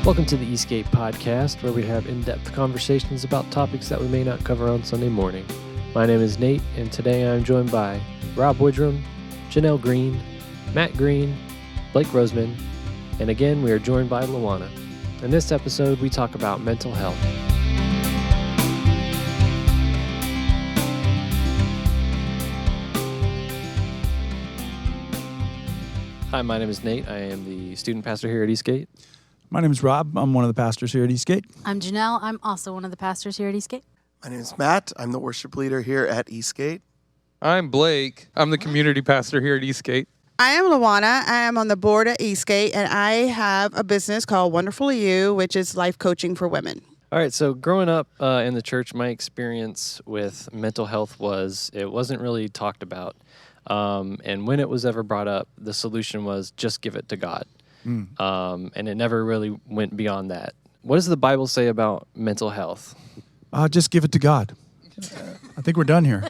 Welcome to the egcfpodcast, where we have in-depth conversations about topics that we may not cover on Sunday morning. My name is Nate, and today I'm joined by Rob Woodrum, Janelle Green, Matt Green, Blake Roseman, and again we are joined by Luana. In this episode, we talk about mental health. Hi, my name is Nate. I am the student pastor here at Eastgate. My name is Rob. I'm one of the pastors here at Eastgate. I'm Janelle. I'm also one of the pastors here at Eastgate. My name is Matt. I'm the worship leader here at Eastgate. I'm Blake. I'm the community pastor here at Eastgate. I am Luana. I am on the board at Eastgate, and I have a business called Wonderful You, which is life coaching for women. All right, so growing up in the church, my experience with mental health was it wasn't really talked about. And when it was ever brought up, the solution was just give it to God. And it never really went beyond that. What does the Bible say about mental health? Just give it to God. I think we're done here.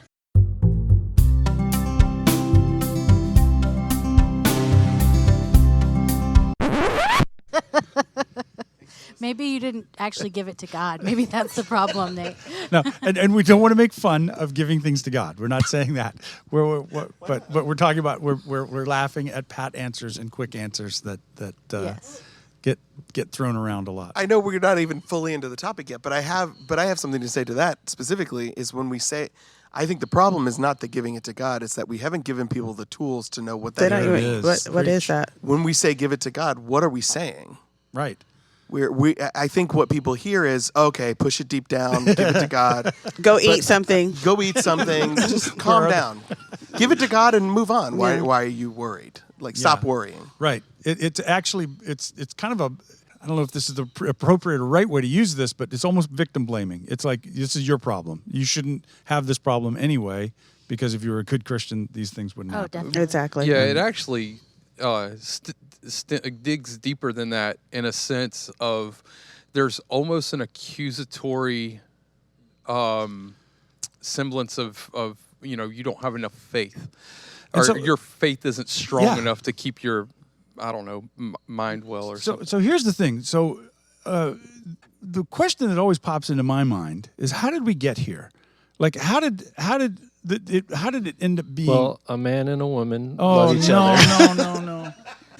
Maybe you didn't actually give it to God. Maybe that's the problem, Nate. No, and we don't want to make fun of giving things to God. We're not saying that. But we're talking about we're laughing at pat answers and quick answers that Yes. get thrown around a lot. I know we're not even fully into the topic yet, but I have something to say to that specifically. Is when we say, I think the problem is not the giving it to God; it's that we haven't given people the tools to know what that is. What is that? When we say give it to God, what are we saying? Right. I think what people hear is, okay, push it deep down, give it to God. Go eat something. Go eat something. Just calm down. Give it to God and move on. Why are you worried? Stop worrying. Right. It's actually kind of a, I don't know if this is the appropriate or right way to use this, but it's almost victim blaming. It's like, this is your problem. You shouldn't have this problem anyway, because if you were a good Christian, these things wouldn't happen. Definitely. Exactly. Yeah, it actually digs deeper than that in a sense of there's almost an accusatory semblance of you don't have enough faith, or so, your faith isn't strong enough to keep your mind well or something. So here's the thing. So the question that always pops into my mind is, how did we get here? Like, how did it end up being? Well, a man and a woman love each other. other.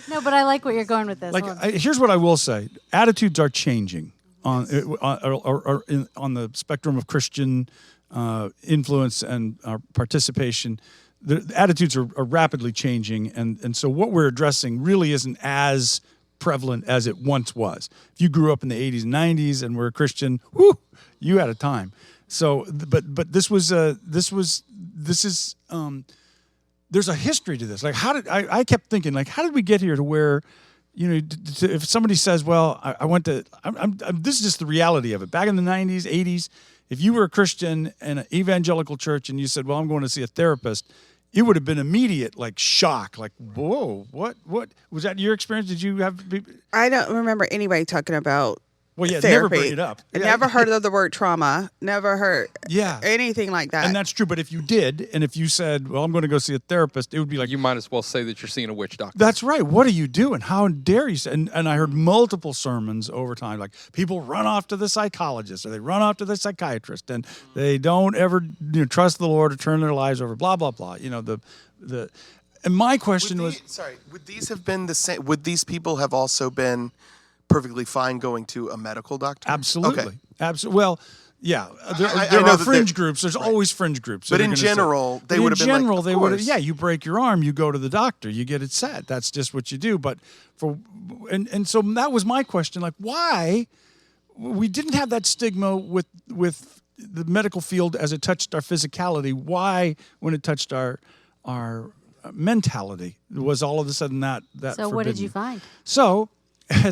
No, but I like what you're going with this. Here's what I will say: attitudes are changing on the spectrum of Christian influence and participation. The attitudes are rapidly changing, and so what we're addressing really isn't as prevalent as it once was. If you grew up in the 80s and 90s and were a Christian, you had a time. So, but this is there's a history to this. Like, I kept thinking, like, how did we get here to where, if somebody says, well, this is just the reality of it. Back in the 90s, 80s, if you were a Christian in an evangelical church and you said, well, I'm going to see a therapist, it would have been immediate, shock. Like, whoa, what? Was that your experience? Did you have? I don't remember anybody talking about therapy. Never bring it up. I never heard of the word trauma. Never heard anything like that. And that's true. But if you did, and if you said, well, I'm going to go see a therapist, it would be like... You might as well say that you're seeing a witch doctor. That's right. What are you doing? How dare you say... And I heard multiple sermons over time, like, people run off to the psychologist, or they run off to the psychiatrist, and they don't ever trust the Lord or turn their lives over, blah, blah, blah. And my question was... would these have been the same? Would these people have also been perfectly fine going to a medical doctor? Absolutely. Okay. Absolutely. Well, yeah, there I know are that fringe groups. There's always fringe groups. But in general, they would have been like, of course. You break your arm, you go to the doctor, you get it set. That's just what you do. But so that was my question, like, why we didn't have that stigma with the medical field as it touched our physicality. Why, when it touched our mentality, was all of a sudden that So forbidden? what did you find? So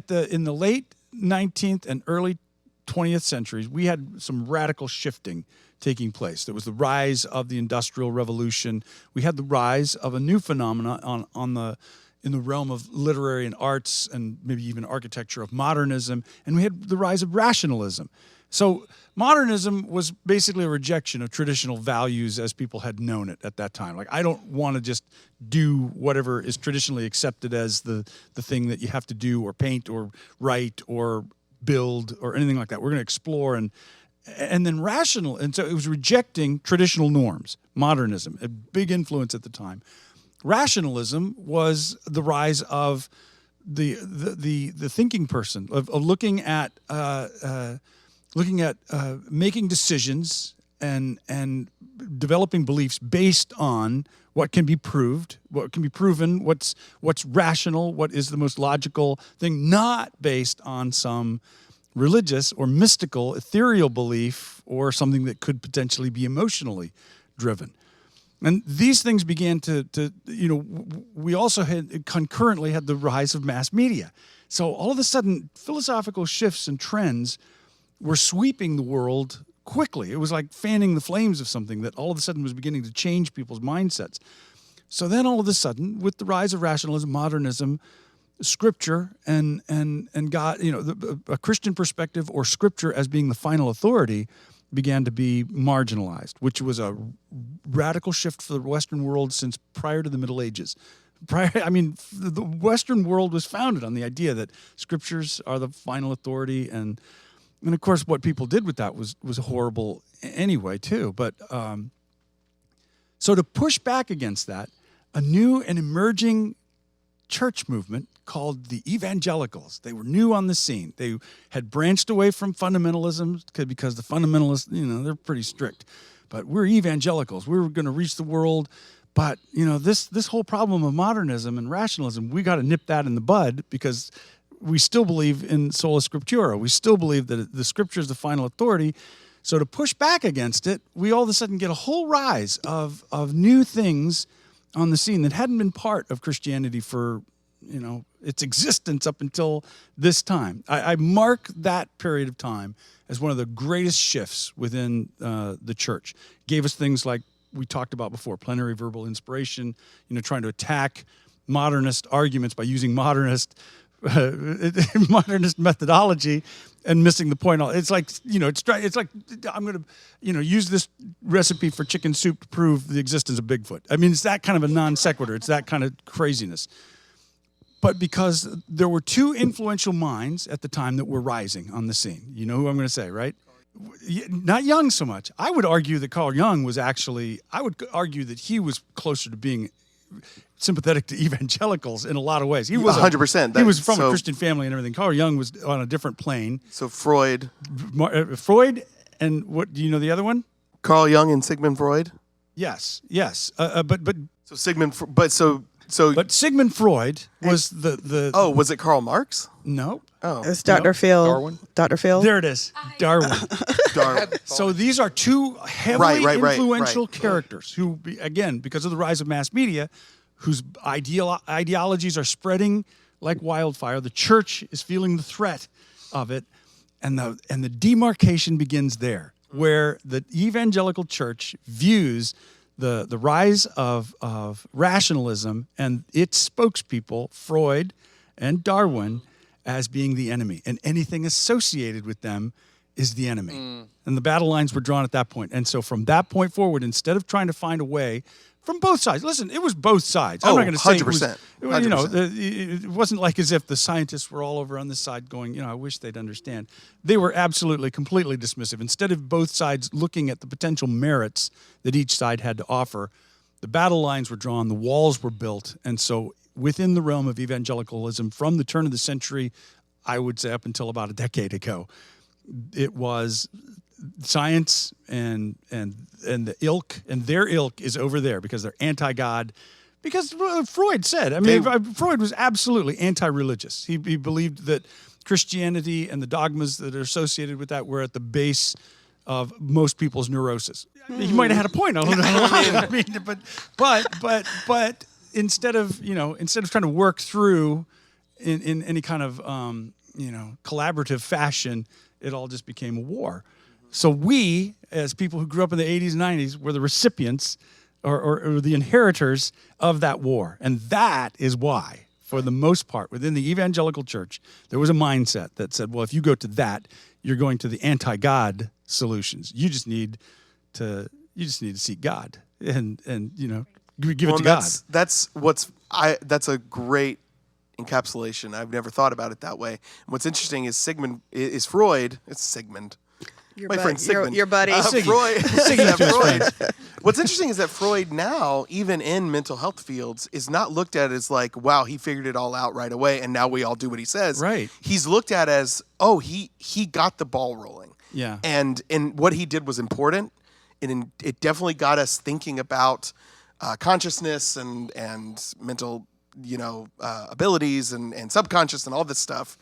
in the late 19th and early 20th centuries, we had some radical shifting taking place. There was the rise of the Industrial Revolution. We had the rise of a new phenomenon in the realm of literary and arts and maybe even architecture of modernism. And we had the rise of rationalism. So modernism was basically a rejection of traditional values as people had known it at that time. Like, I don't want to just do whatever is traditionally accepted as the thing that you have to do, or paint or write or build or anything like that. We're going to explore and then rational. And so it was rejecting traditional norms, modernism, a big influence at the time. Rationalism was the rise of the thinking person, of looking at making decisions and developing beliefs based on what can be proved, what can be proven, what's rational, what is the most logical thing, not based on some religious or mystical, ethereal belief or something that could potentially be emotionally driven. And these things began to we also had concurrently had the rise of mass media. So all of a sudden, philosophical shifts and trends were sweeping the world quickly. It was like fanning the flames of something that all of a sudden was beginning to change people's mindsets. So then all of a sudden, with the rise of rationalism, modernism, Scripture and God, a Christian perspective or Scripture as being the final authority began to be marginalized, which was a radical shift for the Western world since prior to the Middle Ages. The Western world was founded on the idea that Scriptures are the final authority, and of course, what people did with that was horrible anyway too. But so to push back against that, a new and emerging church movement called the evangelicals. They were new on the scene. They had branched away from fundamentalism because the fundamentalists, they're pretty strict. But we're evangelicals. We were going to reach the world. But, this whole problem of modernism and rationalism, we got to nip that in the bud, because we still believe in sola scriptura. We still believe that the Scripture is the final authority. So to push back against it, we all of a sudden get a whole rise of new things on the scene that hadn't been part of Christianity for its existence up until this time. I mark that period of time as one of the greatest shifts within the church. Gave us things like we talked about before, plenary verbal inspiration, trying to attack modernist arguments by using modernist methodology and missing the point. It's like, it's like I'm going to, use this recipe for chicken soup to prove the existence of Bigfoot. I mean, it's that kind of a non sequitur. It's that kind of craziness. But because there were two influential minds at the time that were rising on the scene. You know who I'm going to say, right? Not Jung so much. I would argue that Carl Jung was actually, I would argue that he was closer to being sympathetic to evangelicals in a lot of ways. He was 100%. He was from a Christian family and everything. Carl Jung was on a different plane. So Freud. Freud, and what, do you know the other one? Carl Jung and Sigmund Freud? Yes. But so Sigmund Freud was the Oh, was it Karl Marx? No. Oh. It's Dr. Phil. Darwin? Dr. Phil. There it is. Darwin. Darwin. So these are two heavily Right. influential characters who, again, because of the rise of mass media, whose ideologies are spreading like wildfire. The church is feeling the threat of it, and the demarcation begins there, where the evangelical church views the rise of rationalism and its spokespeople, Freud and Darwin, as being the enemy, and anything associated with them is the enemy. And the battle lines were drawn at that point. And so from that point forward, instead of trying to find a way from both sides, listen, it was both sides. I'm not going to say 100%. it wasn't like as if the scientists were all over on this side going, I wish they'd understand. They were absolutely, completely dismissive. Instead of both sides looking at the potential merits that each side had to offer, the battle lines were drawn, the walls were built. And so within the realm of evangelicalism, from the turn of the century, I would say up until about a decade ago, it was science and the ilk, and their ilk is over there because they're anti-God. Because Freud said, Freud was absolutely anti-religious. He believed that Christianity and the dogmas that are associated with that were at the base of most people's neurosis. He might have had a point. I mean, but instead of trying to work through in any kind of collaborative fashion, it all just became a war. So we, as people who grew up in the 80s and 90s, were the recipients or the inheritors of that war. And that is why for the most part, within the evangelical church, there was a mindset that said, well, if you go to that, you're going to the anti-God solutions. You just need to seek God and give it to God. That's a great encapsulation. I've never thought about it that way. And what's interesting is Freud. It's Sigmund. My friend Sigmund. Your buddy. Freud. Freud. What's interesting is that Freud now, even in mental health fields, is not looked at as like, wow, he figured it all out right away, and now we all do what he says. Right. He's looked at as, oh, he got the ball rolling. Yeah. And what he did was important. It definitely got us thinking about consciousness and mental, abilities and subconscious and all this stuff.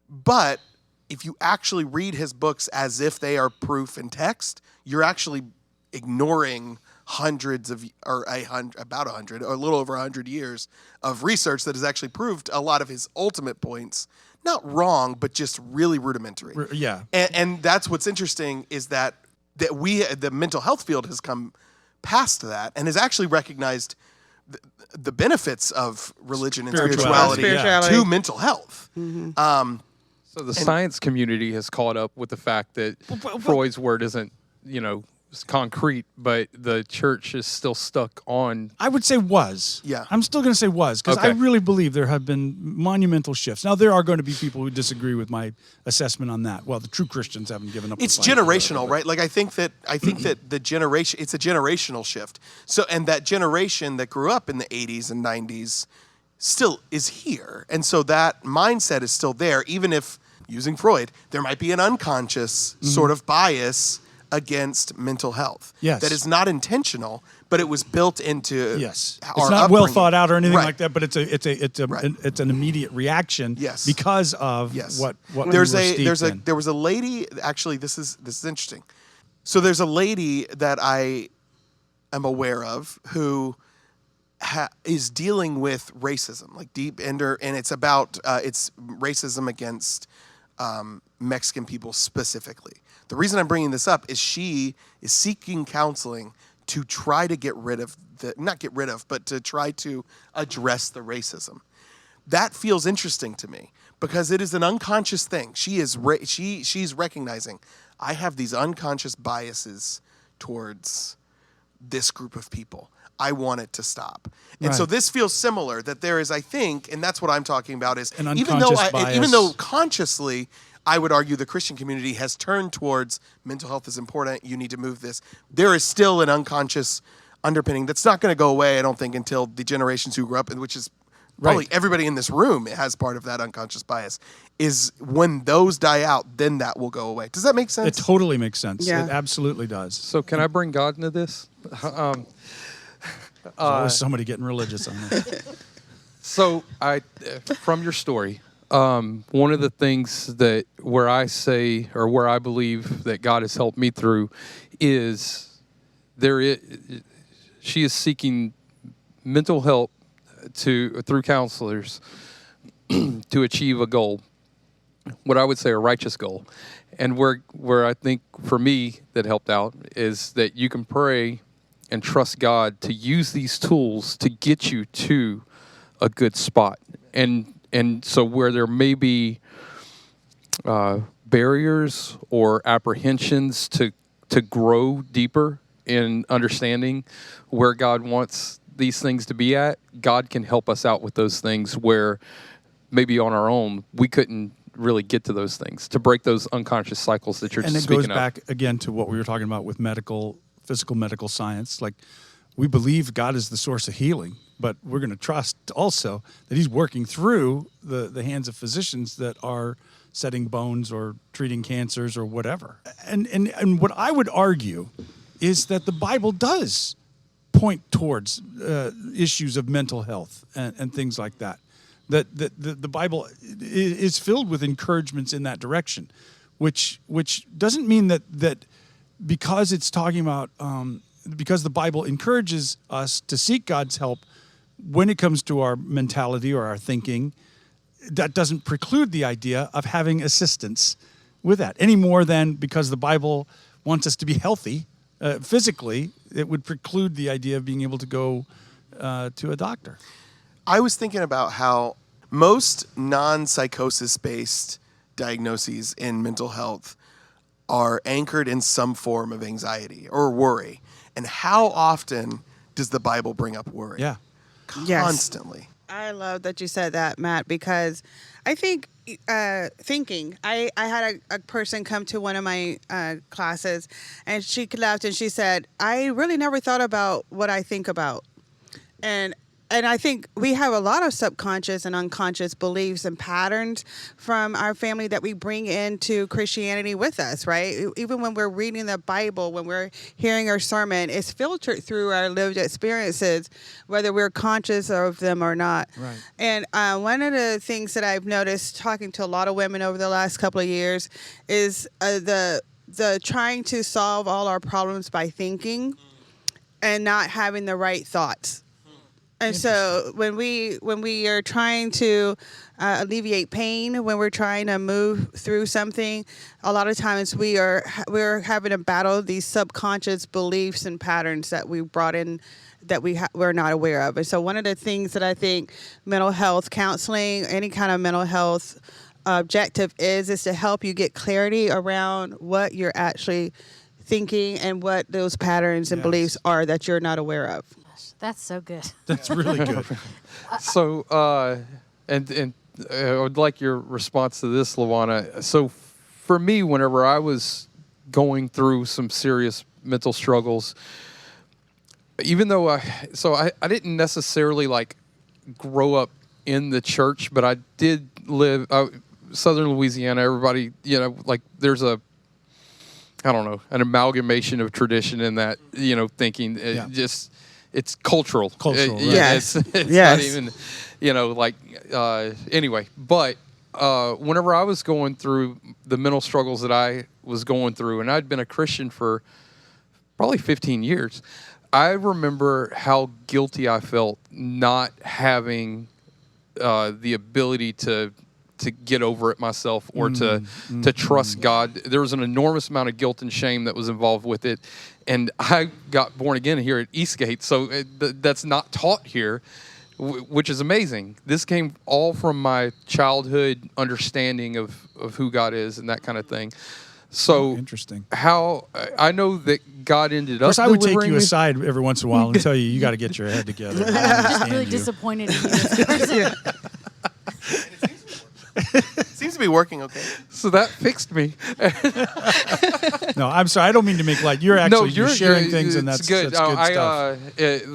But if you actually read his books as if they are proof in text, you're actually ignoring about 100 or a little over 100 years of research that has actually proved a lot of his ultimate points not wrong, but just really rudimentary. Yeah. And that's what's interesting is that the mental health field has come past that and has actually recognized the benefits of religion and spirituality to mental health. Mm-hmm. So the science community has caught up with the fact that Freud's word isn't, concrete, but the church is still stuck on. I would say was. Yeah. I'm still going to say was, because I really believe there have been monumental shifts. Now, there are going to be people who disagree with my assessment on that. Well, the true Christians haven't given up. It's generational, right? Like I think that the generation, it's a generational shift. So, and that generation that grew up in the 80s and 90s still is here. And so that mindset is still there, even if, using Freud, there might be an unconscious sort of bias against mental health. Yes. That is not intentional, but it was built into yes. our It's not upbringing. well thought out or anything Right. like that, but it's an immediate reaction Yes. because of Yes. what there was an even unconscious though consciously, I would argue the Christian community has turned towards mental health is important, you need to move this, there is still an unconscious underpinning that's not going to go away, I don't think, until the generations who grew up, which is probably everybody in this room has part of that unconscious bias, is when those die out, then that will go away. Does that make sense? It totally makes sense. Yeah. It absolutely does. So can I bring God into this? There's always somebody getting religious on this. So from your story, one of the things where I believe that God has helped me through is she is seeking mental help through counselors to achieve a goal, what I would say a righteous goal. And where I think for me that helped out is that you can pray and trust God to use these tools to get you to a good spot. And so where there may be barriers or apprehensions to grow deeper in understanding where God wants these things to be at, God can help us out with those things where maybe on our own we couldn't really get to those things, to break those unconscious cycles that you're and just it goes speaking back again to what we were talking about with physical medical science. Like, we believe God is the source of healing, but we're going to trust also that he's working through the hands of physicians that are setting bones or treating cancers or whatever. And what I would argue is that the Bible does point towards issues of mental health and things like that. That the Bible is filled with encouragements in that direction, which doesn't mean that because it's talking about because the Bible encourages us to seek God's help when it comes to our mentality or our thinking, that doesn't preclude the idea of having assistance with that any more than because the Bible wants us to be healthy physically, it would preclude the idea of being able to go to a doctor. I was thinking about how most non-psychosis based diagnoses in mental health are anchored in some form of anxiety or worry. And how often does the Bible bring up worry? Yeah. Constantly. I love that you said that, Matt, because I think thinking. I had a person come to one of my classes, and she laughed and she said, I really never thought about what I think about. And I think we have a lot of subconscious and unconscious beliefs and patterns from our family that we bring into Christianity with us, right? Even when we're reading the Bible, when we're hearing our sermon, it's filtered through our lived experiences, whether we're conscious of them or not. Right. And one of the things that I've noticed talking to a lot of women over the last couple of years is the trying to solve all our problems by thinking and not having the right thoughts. And so when we are trying to alleviate pain, when we're trying to move through something, a lot of times we're having to battle these subconscious beliefs and patterns that we brought in that we're not aware of. And so one of the things that I think mental health counseling, any kind of mental health objective is to help you get clarity around what you're actually thinking and what those patterns and beliefs are that you're not aware of. That's so good. That's really good. So, and I would like your response to this, Luana. So, for me, whenever I was going through some serious mental struggles, even though I didn't necessarily like grow up in the church, but I did live Southern Louisiana. Everybody, like there's an amalgamation of tradition in that, thinking it's cultural. Cultural, right. Yes. It's Yes. not even, anyway. But whenever I was going through the mental struggles that I was going through, and I'd been a Christian for probably 15 years, I remember how guilty I felt not having the ability to get over it myself or to trust God. There was an enormous amount of guilt and shame that was involved with it. And I got born again here at Eastgate, so that's not taught here, which is amazing. This came all from my childhood understanding of who God is and that kind of thing. So interesting. How I know that God ended up. Of course, I would take delivering you me. aside every once in a while and tell you got to get your head together. I I'm just understand really you. disappointed in you as a person. Seems to be working okay. So that fixed me. No, I'm sorry. I don't mean to make light. You're sharing things, and that's good. That's good stuff.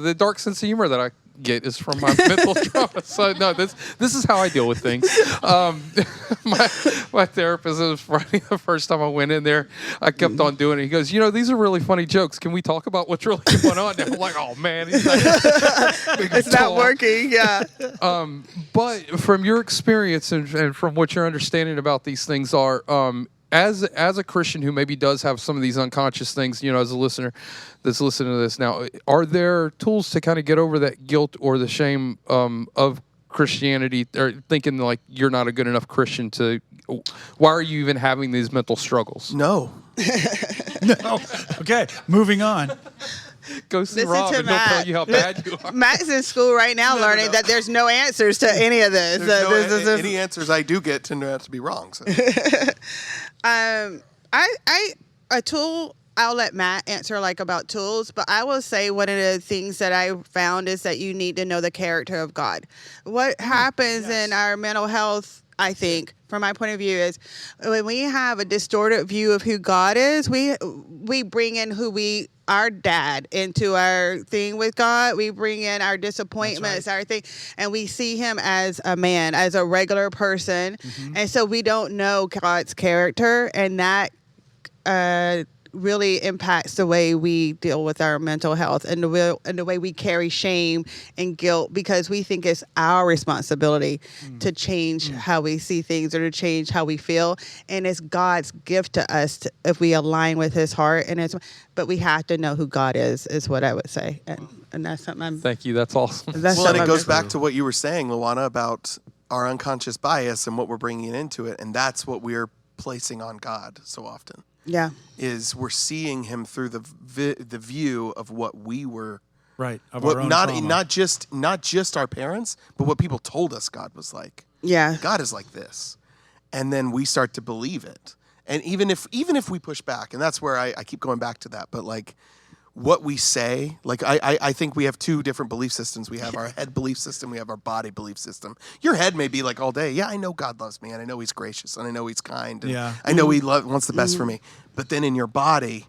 The dark sense of humor that I get is from my mental trauma. So no, this is how I deal with things. My therapist, it was funny the first time I went in there, I kept on doing it. He goes, these are really funny jokes. Can we talk about what's really going on? And I'm like, oh man, It's not working. Yeah. But from your experience and from what your understanding about these things are, as a Christian who maybe does have some of these unconscious things, as a listener that's listening to this now, are there tools to kind of get over that guilt or the shame of Christianity, or thinking like you're not a good enough Christian to? Why are you even having these mental struggles? No. No. Okay, moving on. Go see Listen Rob to and he'll Matt. tell you how bad you are. Matt's in school right now learning that there's no answers to any of this. There's no, any answers I do get tend to be wrong. So. A tool, I'll let Matt answer about tools, but I will say one of the things that I found is that you need to know the character of God. What happens in our mental health, I think, from my point of view, is when we have a distorted view of who God is, we bring in our dad into our thing with God. We bring in our disappointments, our thing, and we see him as a man, as a regular person. Mm-hmm. And so we don't know God's character, and that really impacts the way we deal with our mental health and the way we carry shame and guilt, because we think it's our responsibility to change how we see things or to change how we feel. And it's God's gift to us if we align with his heart. But we have to know who God is what I would say. And that's something Thank you. That's awesome. And it goes back to what you were saying, Luana, about our unconscious bias and what we're bringing into it. And that's what we're placing on God so often. Yeah. Is we're seeing him through the view of what we were Right. Of our own not trauma. not just our parents, but what people told us God was like. Yeah. God is like this. And then we start to believe it. And even if we push back, and that's where I keep going back to that, but like what we say, like I think we have two different belief systems. We have our head belief system, we have our body belief system. Your head may be like all day, yeah, I know God loves me, and I know he's gracious, and I know he's kind, and Yeah. I know he wants the best for me. But then in your body,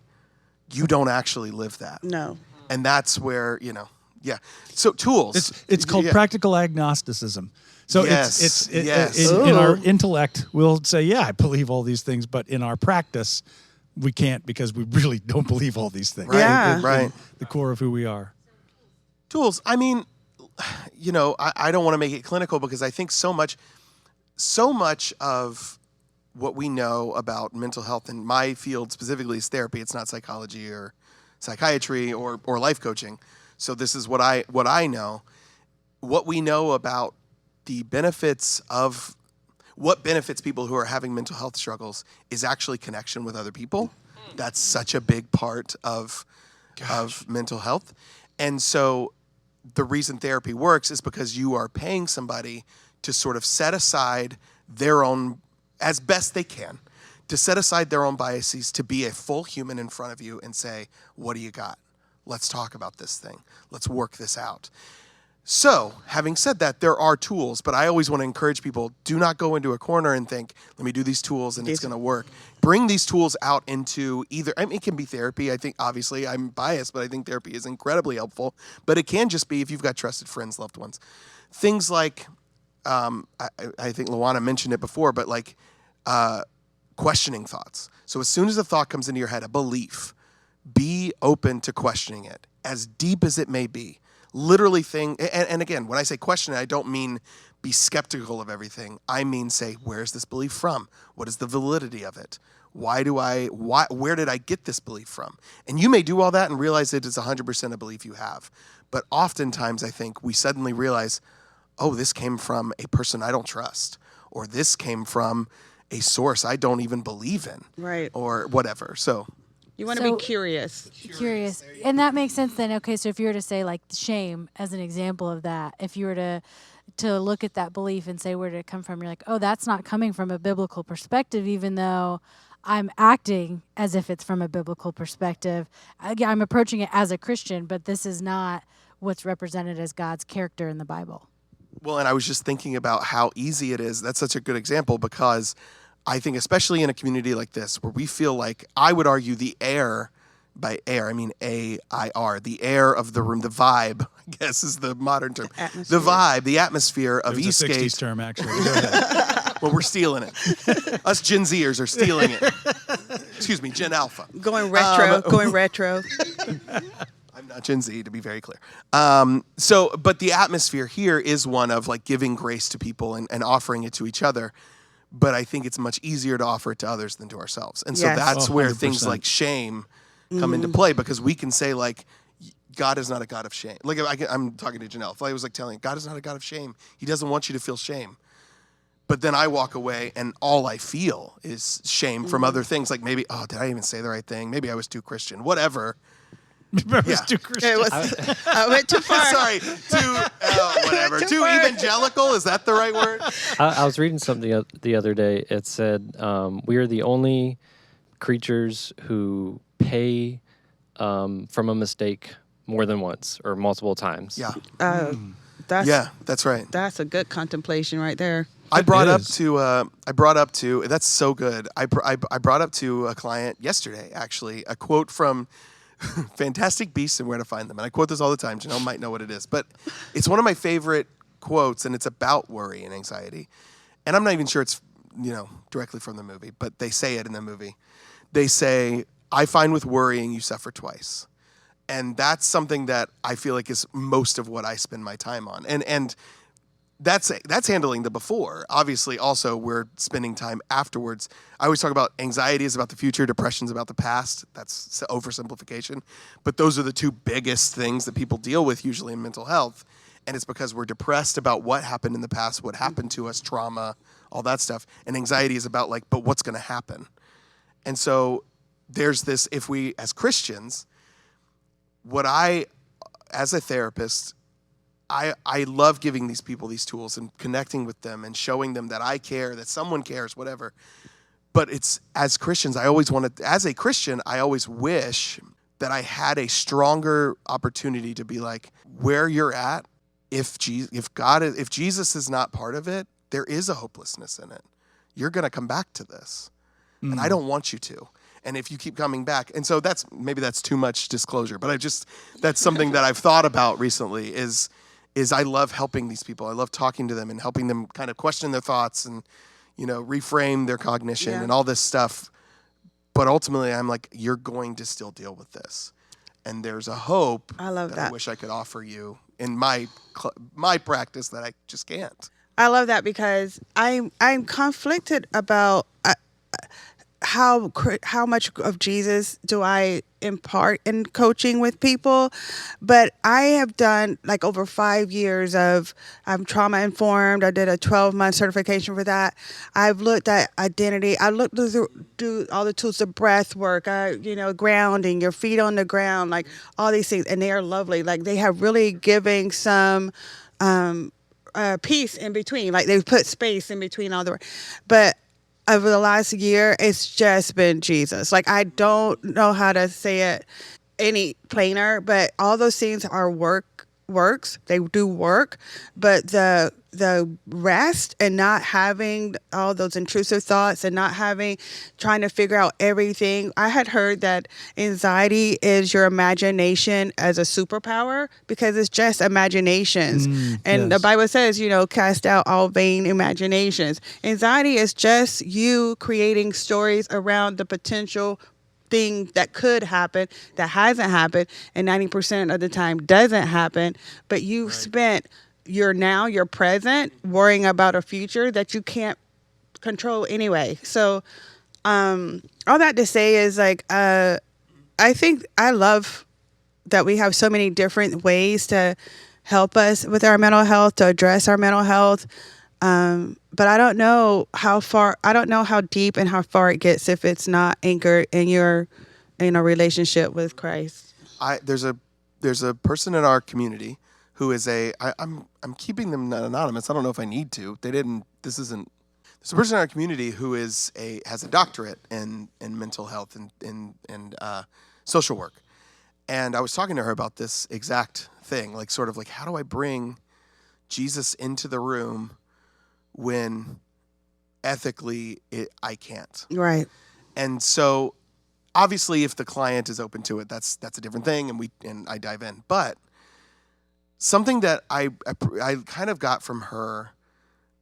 you don't actually live that. No. And that's where, yeah. So tools. It's called practical agnosticism. So Yes, yes. In our intellect, we'll say, yeah, I believe all these things, but in our practice, we can't because we really don't believe all these things. Right, Yeah. right. The core of who we are. Tools. I mean, I don't want to make it clinical because I think so much of what we know about mental health in my field specifically is therapy. It's not psychology or psychiatry or life coaching. So this is what I know. What we know about the benefits of what benefits people who are having mental health struggles is actually connection with other people. That's such a big part of mental health. And so the reason therapy works is because you are paying somebody to sort of set aside their own, as best they can, to set aside their own biases, to be a full human in front of you and say, what do you got? Let's talk about this thing. Let's work this out. So, having said that, there are tools, but I always want to encourage people, do not go into a corner and think, let me do these tools and it's going to work. Bring these tools out into either, I mean, it can be therapy. I think, obviously, I'm biased, but I think therapy is incredibly helpful. But it can just be if you've got trusted friends, loved ones. Things like, I think Luana mentioned it before, but like questioning thoughts. So as soon as a thought comes into your head, a belief, be open to questioning it, as deep as it may be. Literally and again, when I say question it, I don't mean be skeptical of everything. I mean say, where's this belief from? What is the validity of it? Where did I get this belief from? And you may do all that and realize that it's 100% a belief you have. But oftentimes I think we suddenly realize, oh, this came from a person I don't trust, or this came from a source I don't even believe in. Right. Or whatever. So You want to be curious. Curious. And that makes sense then. Okay, so if you were to say like shame as an example of that, if you were to look at that belief and say, where did it come from? You're like, oh, that's not coming from a biblical perspective, even though I'm acting as if it's from a biblical perspective. I'm approaching it as a Christian, but this is not what's represented as God's character in the Bible. Well, and I was just thinking about how easy it is. That's such a good example because I think especially in a community like this where we feel like, I would argue the air, by air, I mean A-I-R, the air of the room, the vibe, I guess is the modern term. The vibe, the atmosphere of It was a Eastgate. 60s term, actually. Go ahead. Well, we're stealing it. Us Gen Zers are stealing it. Excuse me, Gen Alpha. Going retro. I'm not Gen Z, to be very clear. But the atmosphere here is one of like giving grace to people and offering it to each other. But I think it's much easier to offer it to others than to ourselves. And so Yes. that's where 100%. things like shame come into play, because we can say like, God is not a God of shame. Like I'm talking to Janelle. I was like telling God is not a God of shame. He doesn't want you to feel shame. But then I walk away and all I feel is shame from other things. Like maybe, oh, did I even say the right thing? Maybe I was too Christian. Whatever. It was too Christian. I went too far. Sorry, whatever. Too far. evangelical? Is that the right word? I was reading something the other day. It said we are the only creatures who pay from a mistake more than once or multiple times. Yeah. That's right. That's a good contemplation right there. I brought up to that's so good. I brought up to a client yesterday actually a quote from Fantastic Beasts and Where to Find Them. And I quote this all the time. Janelle might know what it is. But it's one of my favorite quotes, and it's about worry and anxiety. And I'm not even sure it's, directly from the movie, but they say it in the movie. They say, I find with worrying you suffer twice. And that's something that I feel like is most of what I spend my time on. And that's handling the before. Obviously, also, we're spending time afterwards. I always talk about anxiety is about the future, depression is about the past. That's oversimplification. But those are the two biggest things that people deal with usually in mental health. And it's because we're depressed about what happened in the past, what happened to us, trauma, all that stuff. And anxiety is about like, but what's going to happen? And so there's this, if we, as Christians, what I as a therapist, I love giving these people these tools and connecting with them and showing them that I care, that someone cares, whatever. But it's, as Christians, as a Christian, I always wish that I had a stronger opportunity to be like, where you're at, if Jesus is not part of it, there is a hopelessness in it. You're going to come back to this. And I don't want you to. And if you keep coming back, and so maybe that's too much disclosure, but that's something that I've thought about recently is I love helping these people. I love talking to them and helping them kind of question their thoughts and, reframe their cognition and all this stuff. But ultimately, I'm like, you're going to still deal with this. And there's a hope I love that. I wish I could offer you in my practice that I just can't. I love that because I'm conflicted about how much of Jesus do I impart in coaching with people, but I have done like over 5 years I'm trauma informed. I did a 12-month certification for that. I've looked at identity. I looked through all the tools, the breath work, grounding, your feet on the ground, like all these things, and they are lovely. Like they have really giving some peace in between. Like they put space in between all the work, but over the last year, it's just been Jesus. Like, I don't know how to say it any plainer, but all those things are works. They do work, but the rest and not having all those intrusive thoughts and not trying to figure out everything. I had heard that anxiety is your imagination as a superpower because it's just imaginations. And the Bible says, cast out all vain imaginations. Anxiety is just you creating stories around the potential thing that could happen, that hasn't happened, and 90% of the time doesn't happen, but you've spent your present worrying about a future that you can't control anyway. So all that to say is like I think I love that we have so many different ways to help us with our mental health, to address our mental health. But I don't know how deep and how far it gets if it's not anchored in your relationship with Christ. There's a person in our community who is I'm keeping them anonymous. I don't know if I need to. There's a person in our community who has a doctorate in mental health and social work. And I was talking to her about this exact thing, like sort of like, how do I bring Jesus into the room when ethically I can't? Right. And so obviously if the client is open to it, that's a different thing, and I dive in. But something that I kind of got from her,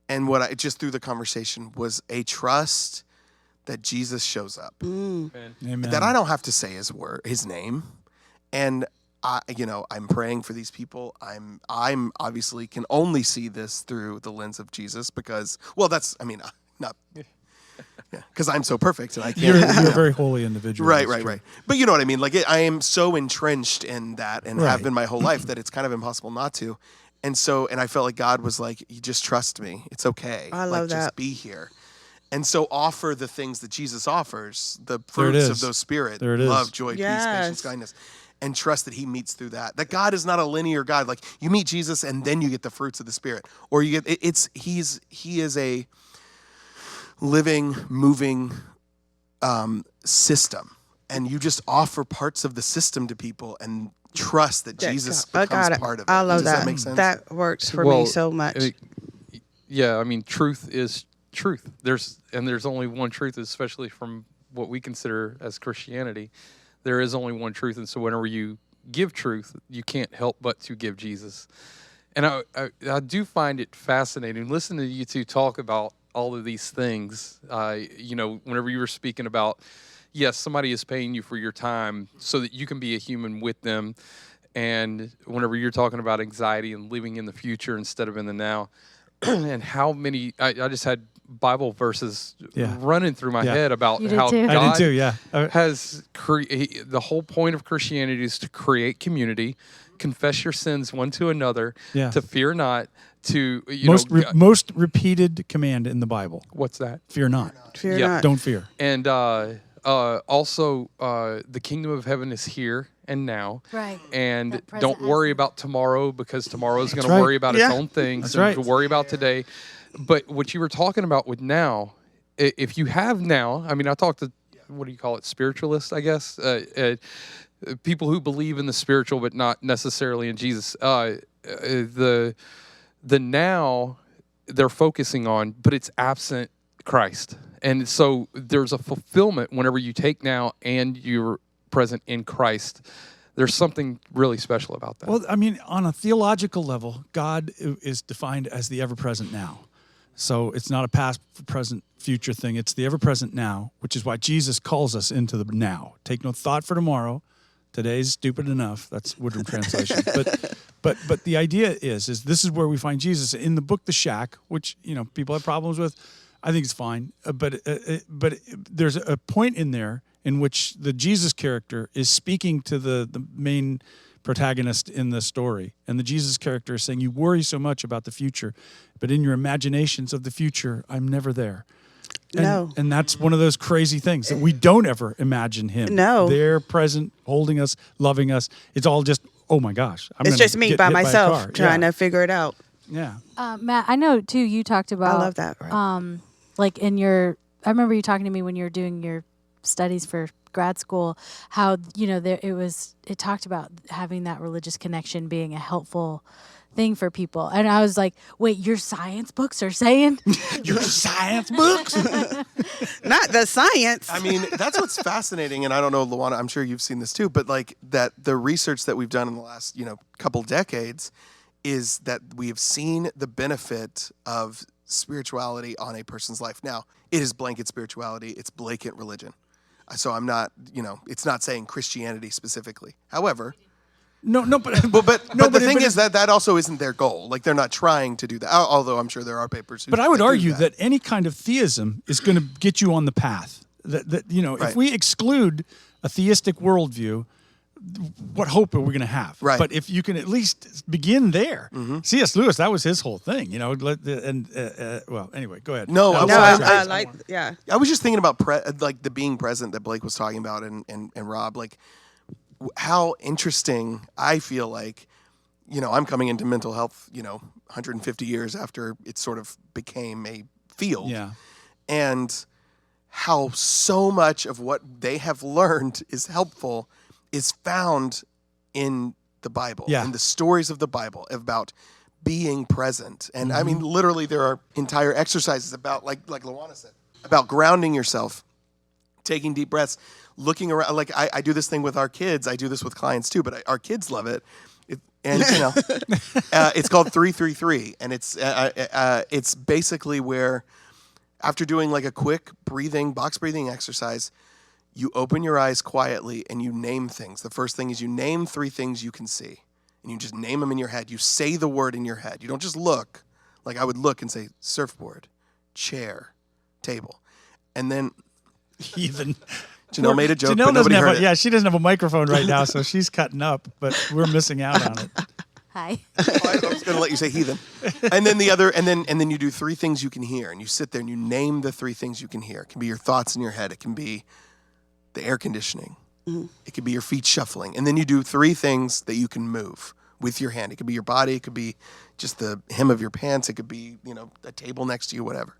and what I just through the conversation, was a trust that Jesus shows up. Amen. That I don't have to say his name. And I'm praying for these people. I'm obviously can only see this through the lens of Jesus because because I'm so perfect and I can't. You're a very holy individual. Right. But you know what I mean? Like I am so entrenched in that and have been my whole life that it's kind of impossible not to. And I felt like God was like, you just trust me. It's okay. I love that. Just be here. And so offer the things that Jesus offers, the fruits of those spirit, love, joy, peace, patience, kindness. And trust that he meets through that. That God is not a linear God. Like you meet Jesus and then you get the fruits of the Spirit. Or you get he is a living, moving system. And you just offer parts of the system to people and trust that Jesus becomes part of it. I love Does that make sense? That works for me so much. Truth is truth. There's only one truth, especially from what we consider as Christianity. There is only one truth, and so whenever you give truth, you can't help but to give Jesus. And I do find it fascinating. Listen to you two talk about all of these things. Whenever you were speaking about, yes, somebody is paying you for your time so that you can be a human with them. And whenever you're talking about anxiety and living in the future instead of in the now, and how many, I just had Bible verses running through my head about how God I did too, has the whole point of Christianity is to create community, confess your sins one to another, to fear not, to most repeated command in the Bible. What's that? Fear not. Fear not. Don't fear. And Also, the kingdom of heaven is here and now. Right. And That present don't worry essence. about tomorrow, because tomorrow is going right. to worry about its Yeah. own things. That's and right. to worry about today. But what you were talking about with now, if you have now, I mean, I talked to, what do you call it, spiritualists, I guess, people who believe in the spiritual but not necessarily in Jesus. The now they're focusing on, but it's absent Christ. And so there's a fulfillment whenever you take now and you're present in Christ. There's something really special about that. Well, I mean, on a theological level, God is defined as the ever-present now. So it's not a past, present, future thing. It's the ever-present now, which is why Jesus calls us into the now. Take no thought for tomorrow. Today's stupid enough. That's Woodrum translation. But the idea is this is where we find Jesus in the book The Shack, which people have problems with. I think it's fine, but there's a point in there in which the Jesus character is speaking to the main protagonist in the story, and the Jesus character is saying, "You worry so much about the future, but in your imaginations of the future, I'm never there." And that's one of those crazy things that we don't ever imagine him. No. They're present, holding us, loving us. It's all just, oh my gosh. It's gonna just me get by hit a myself car. trying Yeah. to figure it out. Yeah. Matt, I know too. You talked about. I love that. Right? Like in your, I remember you talking to me when you were doing your studies for grad school, how it talked about having that religious connection being a helpful thing for people, and I was like, wait, your science books are saying Your science books? Not the science. I mean, that's what's fascinating, and I don't know, Luana, I'm sure you've seen this too, but like that the research that we've done in the last, couple decades is that we have seen the benefit of spirituality on a person's life. Now, it is blanket spirituality, it's blanket religion. So I'm not, it's not saying Christianity specifically. However, No, but the thing is that also isn't their goal. Like, they're not trying to do that. Although I'm sure there are papers. But I would do argue that any kind of theism is going to get you on the path. That Right. if we exclude a theistic worldview, what hope are we going to have? Right. But if you can at least begin there, C.S. Lewis, that was his whole thing. Well, anyway, go ahead. No, I like. Yeah. I was just thinking about like the being present that Blake was talking about, and Rob, like how interesting I feel like, I'm coming into mental health, 150 years after it sort of became a field. Yeah. And how so much of what they have learned is helpful is found in the Bible, in the stories of the Bible about being present. And I mean, literally there are entire exercises about, like Luana said, about grounding yourself, taking deep breaths, looking around. Like I do this thing with our kids. I do this with clients too, but our kids love it. It's called 333. And it's basically where after doing like a quick box breathing exercise, you open your eyes quietly and you name things. The first thing is you name 3 things you can see. And you just name them in your head. You say the word in your head. You don't just look. Like I would look and say surfboard, chair, table. And then Even Janelle made a joke, Janelle but nobody heard it. Yeah, she doesn't have a microphone right now, so she's cutting up, but we're missing out on it. hi. I was going to let you say heathen. And then and then you do 3 things you can hear. And you sit there and you name the 3 things you can hear. It can be your thoughts in your head. It can be the air conditioning. It could be your feet shuffling. And then you do 3 things that you can move with your hand. It could be your body. It could be just the hem of your pants. It could be, a table next to you, whatever.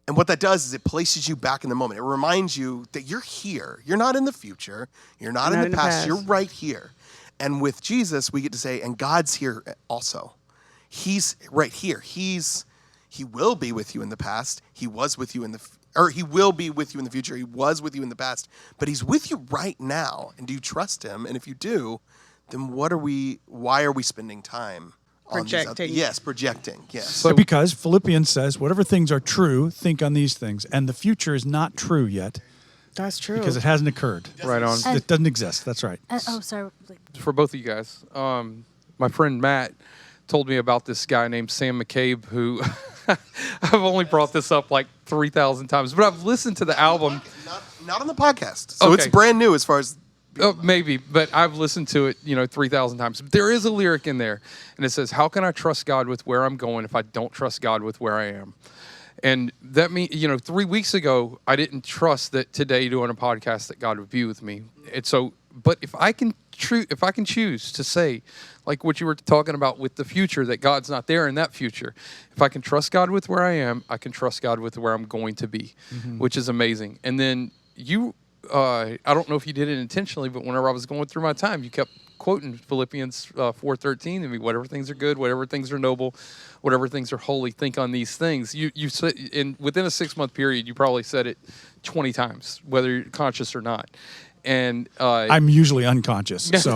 And what that does is it places you back in the moment. It reminds you that you're here. You're not in the future. You're not in the past. You're right here. And with Jesus, we get to say, and God's here also. He's right here. He will be with you in the past. He was with you he will be with you in the future. He was with you in the past, but he's with you right now. And do you trust him? And if you do, then why are we spending time on Projecting. Projecting. Yes. So because Philippians says, whatever things are true, think on these things. And the future is not true yet That's true. because it hasn't occurred. Right on. It doesn't exist. That's right. Sorry. For both of you guys, my friend Matt told me about this guy named Sam McCabe who I've only brought this up like 3,000 times, but I've listened to the album. Not on the podcast. So Okay. it's brand new as far as... Maybe, but I've listened to it, 3,000 times. There is a lyric in there, and it says, "How can I trust God with where I'm going if I don't trust God with where I am?" And that means, 3 weeks ago, I didn't trust that today doing a podcast that God would be with me. And so, but if I can choose to say, like what you were talking about with the future, that God's not there in that future. If I can trust God with where I am, I can trust God with where I'm going to be, which is amazing. And then I don't know if you did it intentionally, but whenever I was going through my time, you kept quoting Philippians 4:13 to me. Whatever things are good, whatever things are noble, whatever things are holy, think on these things. You said within a 6-month period, you probably said it 20 times, whether you're conscious or not. And I'm usually unconscious, so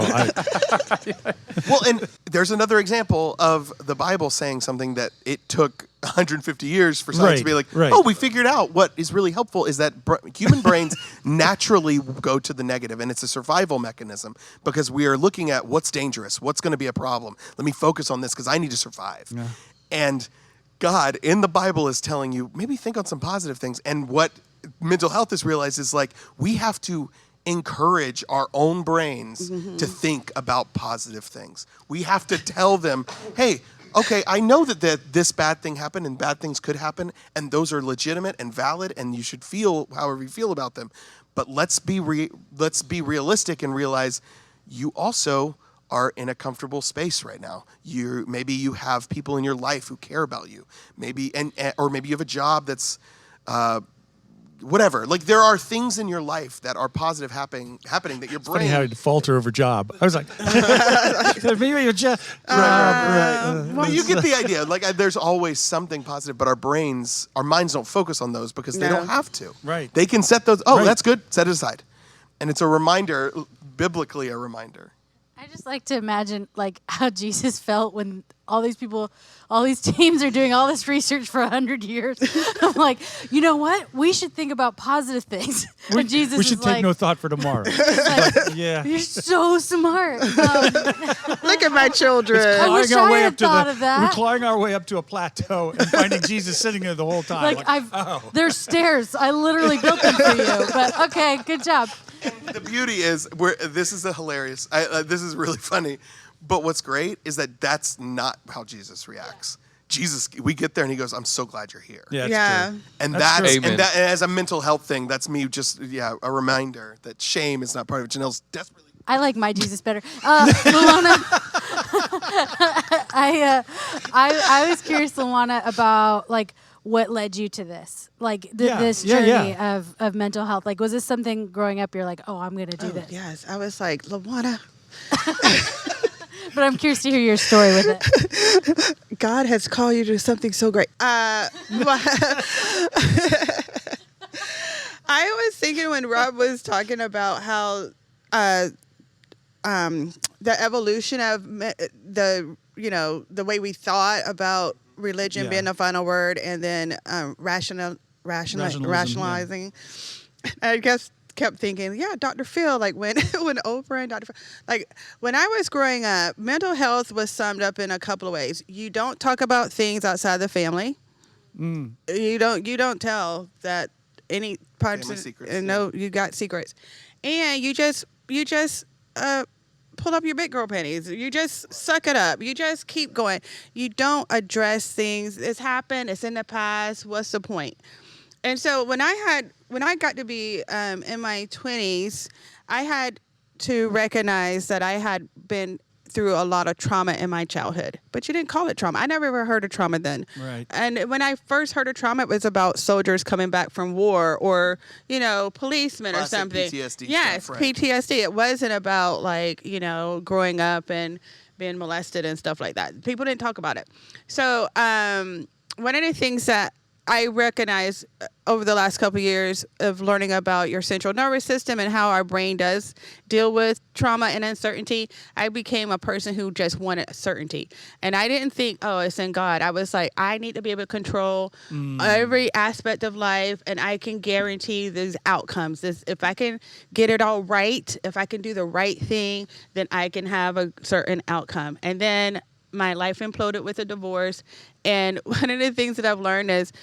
Well, and there's another example of the Bible saying something that it took 150 years for science to be like, oh, we figured out what is really helpful is that human brains naturally go to the negative, and it's a survival mechanism because we are looking at what's dangerous, what's going to be a problem. Let me focus on this because I need to survive. Yeah. And God in the Bible is telling you, maybe think on some positive things. And what mental health has realized is like we have to encourage our own brains to think about positive things. We have to tell them, hey, okay, I know that this bad thing happened and bad things could happen, and those are legitimate and valid, and you should feel however you feel about them. But let's be realistic and realize you also are in a comfortable space right now. Maybe you have people in your life who care about you. Or maybe you have a job that's whatever. Like there are things in your life that are positive happening that your brain. Funny how you falter over job. I was like, maybe your job. But you get the idea. Like there's always something positive, but our minds don't focus on those because they don't have to. Right. They can set those. Oh, that's good. Set it aside, and it's a reminder, biblically a reminder. I just like to imagine like how Jesus felt when all these people, all these teams are doing all this research for 100 years. I'm like, you know what? We should think about positive things. And Jesus we should take no thought for tomorrow. Yeah, you're so smart. Look at my children. I wish I had thought of that. We're clawing our way up to a plateau and finding Jesus sitting there the whole time. There's stairs. I literally built them for you. But okay, good job. The beauty is, this is hilarious. This is really funny. But what's great is that that's not how Jesus reacts. We get there and he goes, "I'm so glad you're here." Yeah. True. And and as a mental health thing, that's me just a reminder that shame is not part of it. Janelle's desperately. I like my Jesus better. Luana, I was curious, Luana, about like what led you to this, like this journey of mental health. Like, was this something growing up? You're like, oh, I'm going to do this. Yes, I was like, Luana. But I'm curious to hear your story with it. God has called you to something so great. I was thinking when Rob was talking about how the evolution of the way we thought about religion being the final word, and then rationalizing. I guess kept thinking, Dr. Phil, like when Oprah and Dr. Phil, like when I was growing up, mental health was summed up in a couple of ways. You don't talk about things outside the family. You don't tell that any parts of secrets. No, you got secrets, and you just pull up your big girl panties. You just suck it up. You just keep going. You don't address things. It's happened. It's in the past. What's the point? And so when I got to be in my 20s, I had to recognize that I had been through a lot of trauma in my childhood. But you didn't call it trauma. I never ever heard of trauma then. Right. And when I first heard of trauma, it was about soldiers coming back from war or, policemen or something. PTSD. Yes, stuff, right. PTSD. It wasn't about growing up and being molested and stuff like that. People didn't talk about it. So one of the things that I recognize over the last couple of years of learning about your central nervous system and how our brain does deal with trauma and uncertainty, I became a person who just wanted certainty. And I didn't think, oh, it's in God. I was like, I need to be able to control every aspect of life, and I can guarantee these outcomes. If I can get it all right, if I can do the right thing, then I can have a certain outcome. And then my life imploded with a divorce. And one of the things that I've learned is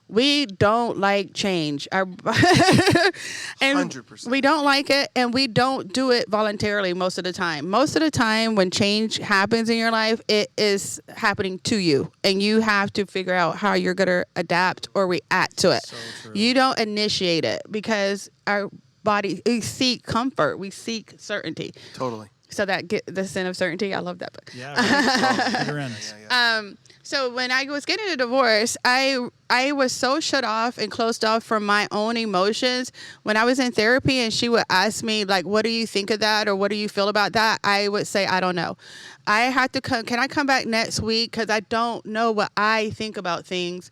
We don't like change. And 100%. we don't like it, and we don't do it voluntarily most of the time. Most of the time when change happens in your life, it is happening to you, and you have to figure out how you're going to adapt or react to it. So true. You don't initiate it because our body, we seek comfort. We seek certainty. Totally. So that get the sin of certainty. I love that book. Yeah. Right. Peter Enns. So when I was getting a divorce, I was so shut off and closed off from my own emotions. When I was in therapy and she would ask me, like, what do you think of that? Or what do you feel about that? I would say, I don't know. I had to come. Can I come back next week? Because I don't know what I think about things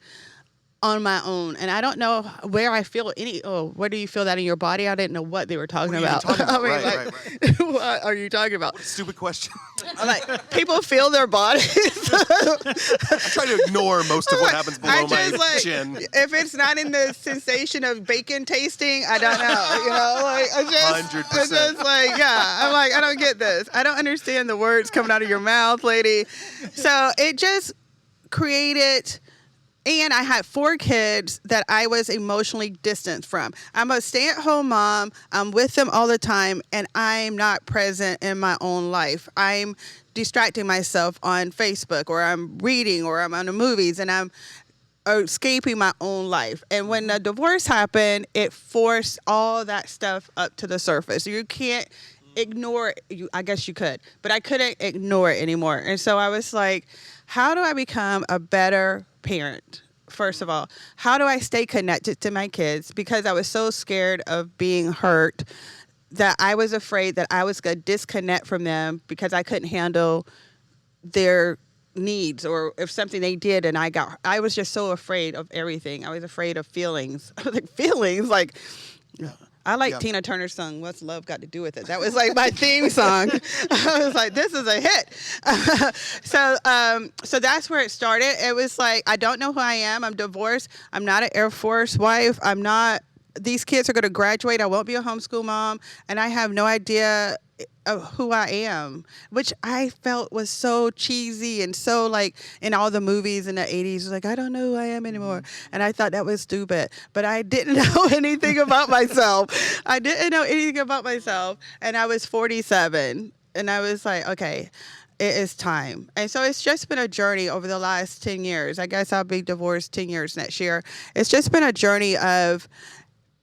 on my own, and I don't know where I feel any. Oh, where do you feel that in your body? I didn't know what they were talking about. I mean, Right. what are you talking about? What a stupid question. Like, people feel their bodies. I try to ignore most of what happens below my like, chin. if it's not in the sensation of bacon tasting, I don't know. You know, like I just like, yeah. I'm like, I don't get this. I don't understand the words coming out of your mouth, lady. So it just created. And I had 4 kids that I was emotionally distant from. I'm a stay-at-home mom. I'm with them all the time, and I'm not present in my own life. I'm distracting myself on Facebook, or I'm reading, or I'm on the movies, and I'm escaping my own life. And when the divorce happened, it forced all that stuff up to the surface. You can't ignore it. I guess you could, but I couldn't ignore it anymore. And so I was like, how do I become a better parent? First of all, how do I stay connected to my kids? Because I was so scared of being hurt that I was afraid that I was going to disconnect from them because I couldn't handle their needs, or if something they did and I was just so afraid of everything. I was afraid of feelings. I was like, feelings? Like, I like Tina Turner's song, What's Love Got to Do With It? That was like my theme song. I was like, this is a hit. So that's where it started. It was like, I don't know who I am. I'm divorced. I'm not an Air Force wife. These kids are going to graduate. I won't be a homeschool mom. And I have no idea of who I am, which I felt was so cheesy and so like in all the movies in the 80s. It was like, I don't know who I am anymore. And I thought that was stupid, but I didn't know anything about myself. And I was 47 and I was like, okay, it is time. And so it's just been a journey over the last 10 years. I guess I'll be divorced 10 years next year. It's just been a journey of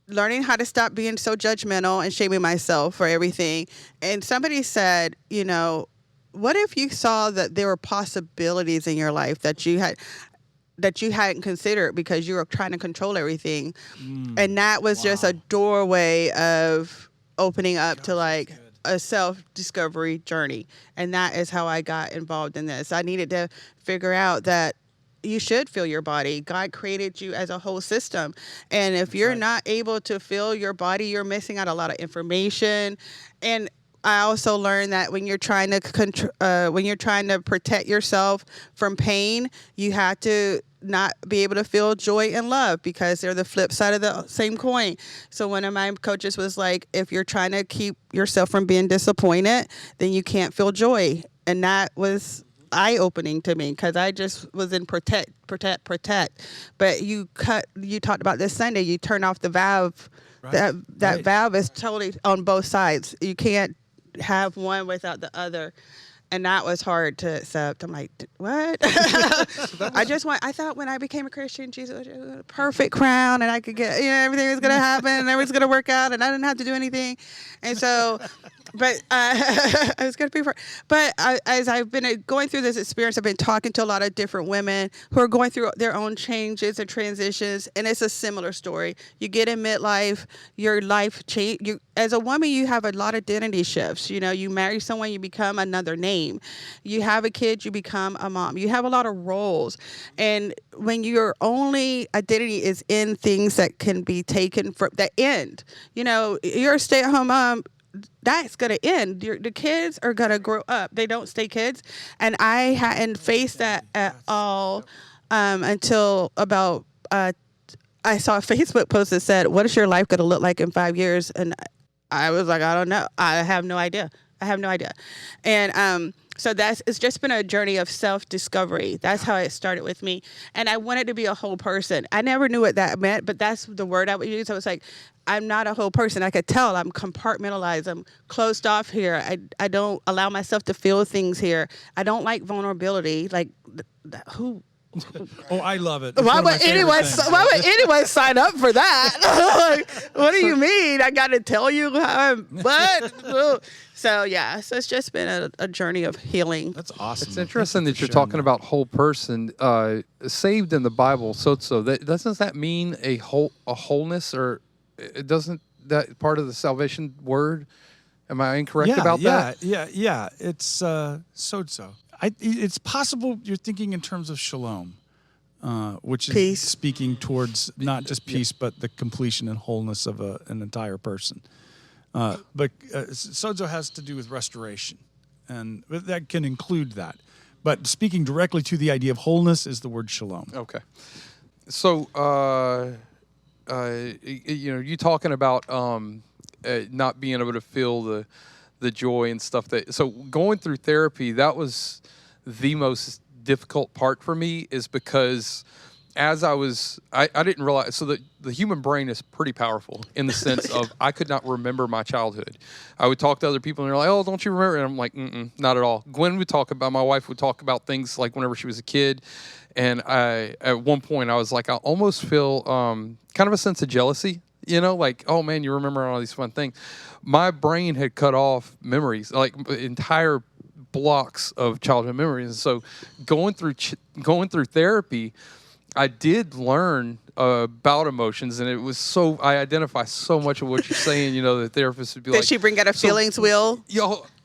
learning how to stop being so judgmental and shaming myself for everything. And somebody said, you know, what if you saw that there were possibilities in your life that you hadn't considered because you were trying to control everything? And that was just a doorway of opening up to like a self-discovery journey. And that is how I got involved in this. I needed to figure out that you should feel your body. God created you as a whole system. And if you're not able to feel your body, you're missing out a lot of information. And I also learned that when you're trying to protect yourself from pain, you have to not be able to feel joy and love because they're the flip side of the same coin. So one of my coaches was like, if you're trying to keep yourself from being disappointed, then you can't feel joy. And that was eye-opening to me because I just was in protect. But you talked about this Sunday, you turn off the valve. Right. That valve is totally on both sides. You can't have one without the other. And that was hard to accept. I'm like, what? I thought when I became a Christian, Jesus was a perfect crown and I could get, everything was going to happen and everything was going to work out and I didn't have to do anything. And so, but I was going to be, but as I've been going through this experience, I've been talking to a lot of different women who are going through their own changes and transitions. And it's a similar story. You get in midlife, your life change. As a woman, you have a lot of identity shifts. You marry someone, you become another name. You have a kid, you become a mom. You have a lot of roles. And when your only identity is in things that can be taken from that end, you're a stay-at-home mom, that's going to end. The kids are going to grow up. They don't stay kids. And I hadn't faced that at all until about, I saw a Facebook post that said, what is your life going to look like in 5 years? And I was like, I don't know. I have no idea. And So it's just been a journey of self-discovery. That's how it started with me. And I wanted to be a whole person. I never knew what that meant, but that's the word I would use. I was like, I'm not a whole person. I could tell I'm compartmentalized. I'm closed off here. I don't allow myself to feel things here. I don't like vulnerability. Like, who? Oh, I love it. Why would anyone sign up for that? Like, what do you mean? I got to tell you how I'm what? So it's just been a journey of healing. That's awesome. It's interesting that you're talking about whole person. Saved in the Bible, sozo. Doesn't that mean a wholeness, or it doesn't that part of the salvation word? Am I incorrect about that? Yeah. It's sozo. It's possible you're thinking in terms of shalom, which is peace. Speaking towards not just peace, but the completion and wholeness of an entire person. But sozo has to do with restoration, and that can include that. But speaking directly to the idea of wholeness is the word shalom. Okay. So, you talking about not being able to feel the joy and stuff so going through therapy, that was the most difficult part for me, is because as I didn't realize, so the human brain is pretty powerful in the sense of I could not remember my childhood. I would talk to other people and they're like, oh, don't you remember? And I'm like, not at all. My wife would talk about things like whenever she was a kid. And at one point I was like, I almost feel kind of a sense of jealousy, like, oh man, you remember all these fun things. My brain had cut off memories, like entire blocks of childhood memories. And so going through therapy, I did learn about emotions, and it was I identify so much of what you're saying. The therapist would be like, did she bring out a feelings wheel?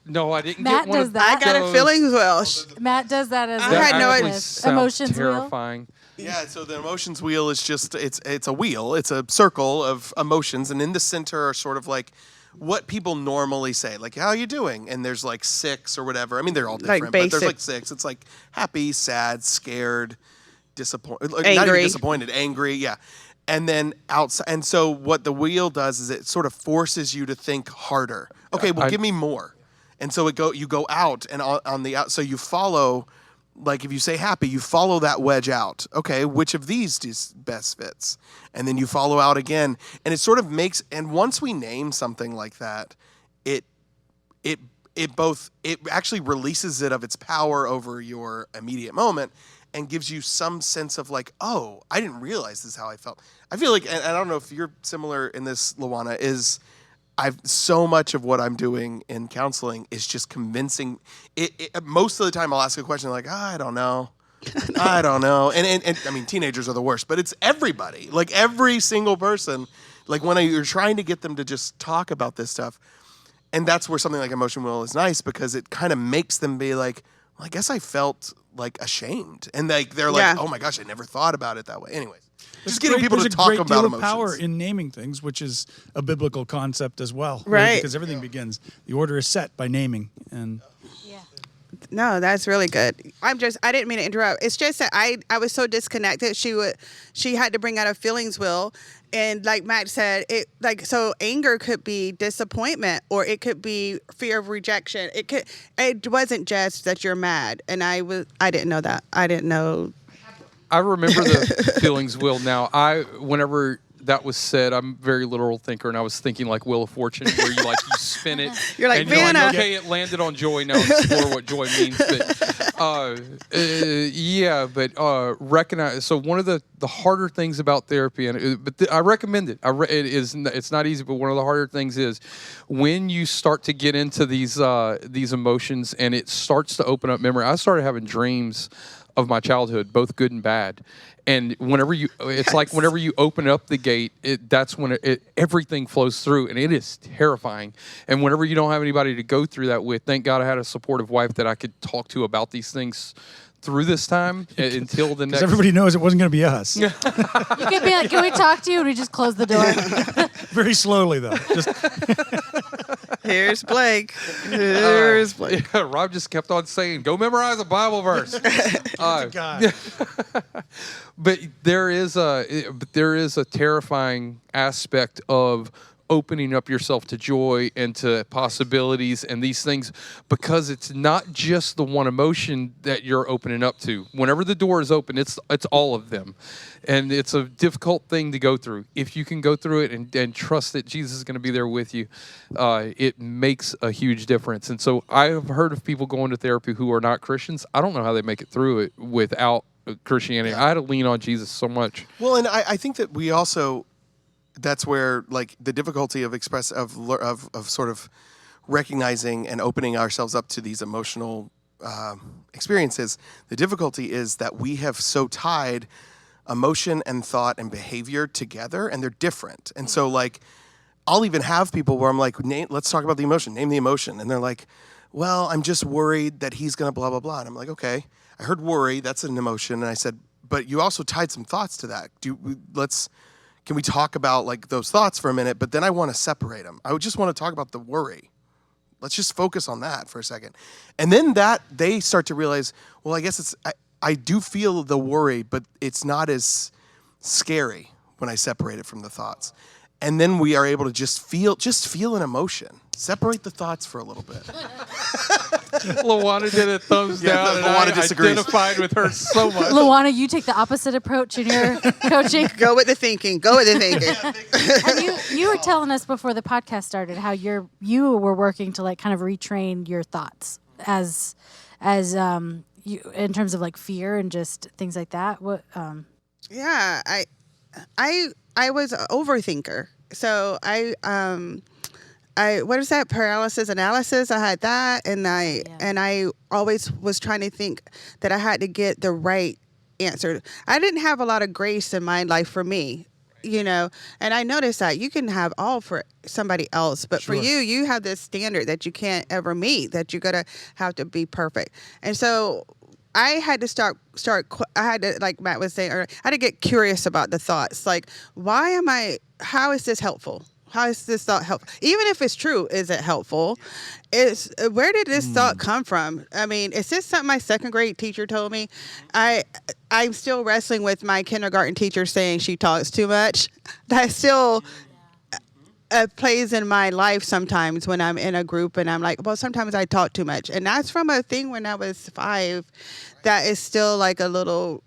No, I didn't Matt get one does of that. I got a feelings wheel. Matt does that as I well. had no actually idea. sounds Emotions terrifying. Yeah, so the emotions wheel is just it's a wheel. It's a circle of emotions, and in the center are sort of like what people normally say, like, how are you doing? And there's like 6 or whatever. I mean, they're all different, but there's like 6. It's like happy, sad, scared, disappointed, not even disappointed, angry, yeah. And then outside, and so what the wheel does is it sort of forces you to think harder. Okay, well, give me more. And so you go out, and on the out, so you follow. Like if you say happy, you follow that wedge out. Okay, which of these best fits? And then you follow out again. And it sort of makes, and once we name something like that, it actually releases it of its power over your immediate moment and gives you some sense of like, oh, I didn't realize this is how I felt. I feel like, and I don't know if you're similar in this, Luana, is so much of what I'm doing in counseling is just convincing. Most of the time I'll ask a question like, I don't know. I don't know. And I mean, teenagers are the worst, but it's everybody. Like every single person, like when you're trying to get them to just talk about this stuff. And that's where something like Emotion Wheel is nice, because it kind of makes them be like, well, I guess I felt like ashamed. And they're like, oh my gosh, I never thought about it that way. Anyways. Just getting people to talk about emotions. There's a great deal of power in naming things, which is a biblical concept as well. Right. Because everything begins. The order is set by naming. And no, that's really good. I didn't mean to interrupt. It's just that I was so disconnected. She had to bring out a feelings wheel. And like Matt said, so anger could be disappointment, or it could be fear of rejection. It wasn't just that you're mad. And I didn't know that. I didn't know. I remember the feelings wheel now. Whenever that was said, I'm a very literal thinker, and I was thinking like Wheel of Fortune, where you spin it. You're like, and Vanna. You're like, okay, it landed on joy. Now explore what joy means. But recognize. So one of the harder things about therapy, I recommend it. It's not easy, but one of the harder things is when you start to get into these emotions, and it starts to open up memory. I started having dreams of my childhood, both good and bad. And whenever you open up the gate, that's when everything flows through, and it is terrifying. And whenever you don't have anybody to go through that with, thank God I had a supportive wife that I could talk to about these things through this time until the next. Everybody knows it wasn't going to be us. You could be like, can we talk to you? And we just close the door. Very slowly, though. Just Here's Blake. Here's Blake. Rob just kept on saying, go memorize a Bible verse. God. But there is a terrifying aspect of opening up yourself to joy and to possibilities and these things, because it's not just the one emotion that you're opening up to. Whenever the door is open, it's all of them. And it's a difficult thing to go through. If you can go through it and trust that Jesus is going to be there with you, it makes a huge difference. And so I have heard of people going to therapy who are not Christians. I don't know how they make it through it without Christianity. I had to lean on Jesus so much. Well, and I think that we also, that's where like the difficulty of sort of recognizing and opening ourselves up to these emotional experiences. The difficulty is that we have so tied emotion and thought and behavior together, and they're different. And so like, I'll even have people where I'm like, let's talk about the emotion, name the emotion. And they're like, well, I'm just worried that he's going to blah, blah, blah. And I'm like, okay, I heard worry, that's an emotion. And I said, but you also tied some thoughts to that. Can we talk about like those thoughts for a minute? But then I want to separate them. I would just want to talk about the worry. Let's just focus on that for a second. And then that they start to realize, well, I guess I do feel the worry, but it's not as scary when I separate it from the thoughts. And then we are able to just feel an emotion. Separate the thoughts for a little bit. Luana did a thumbs down, and Luana I disagrees. identified with her so much. Luana, you take the opposite approach in your coaching. Go with the thinking. And you were telling us before the podcast started how you were working to like kind of retrain your thoughts as you in terms of like fear and just things like that. What? Yeah, I was an overthinker. So I what is that, paralysis analysis? I had that, and I always was trying to think that I had to get the right answer. I didn't have a lot of grace in my life for me, and I noticed that you can have all for somebody else, but for you have this standard that you can't ever meet, that you're gonna have to be perfect. And so I had to start. I had to, like Matt was saying, I had to get curious about the thoughts. Like, how is this helpful? How is this thought helpful? Even if it's true, is it helpful? Where did this thought come from? I mean, is this something my second grade teacher told me? I'm still wrestling with my kindergarten teacher saying she talks too much. That still plays in my life sometimes when I'm in a group and I'm like, well, sometimes I talk too much. And that's from a thing when I was 5 that is still like a little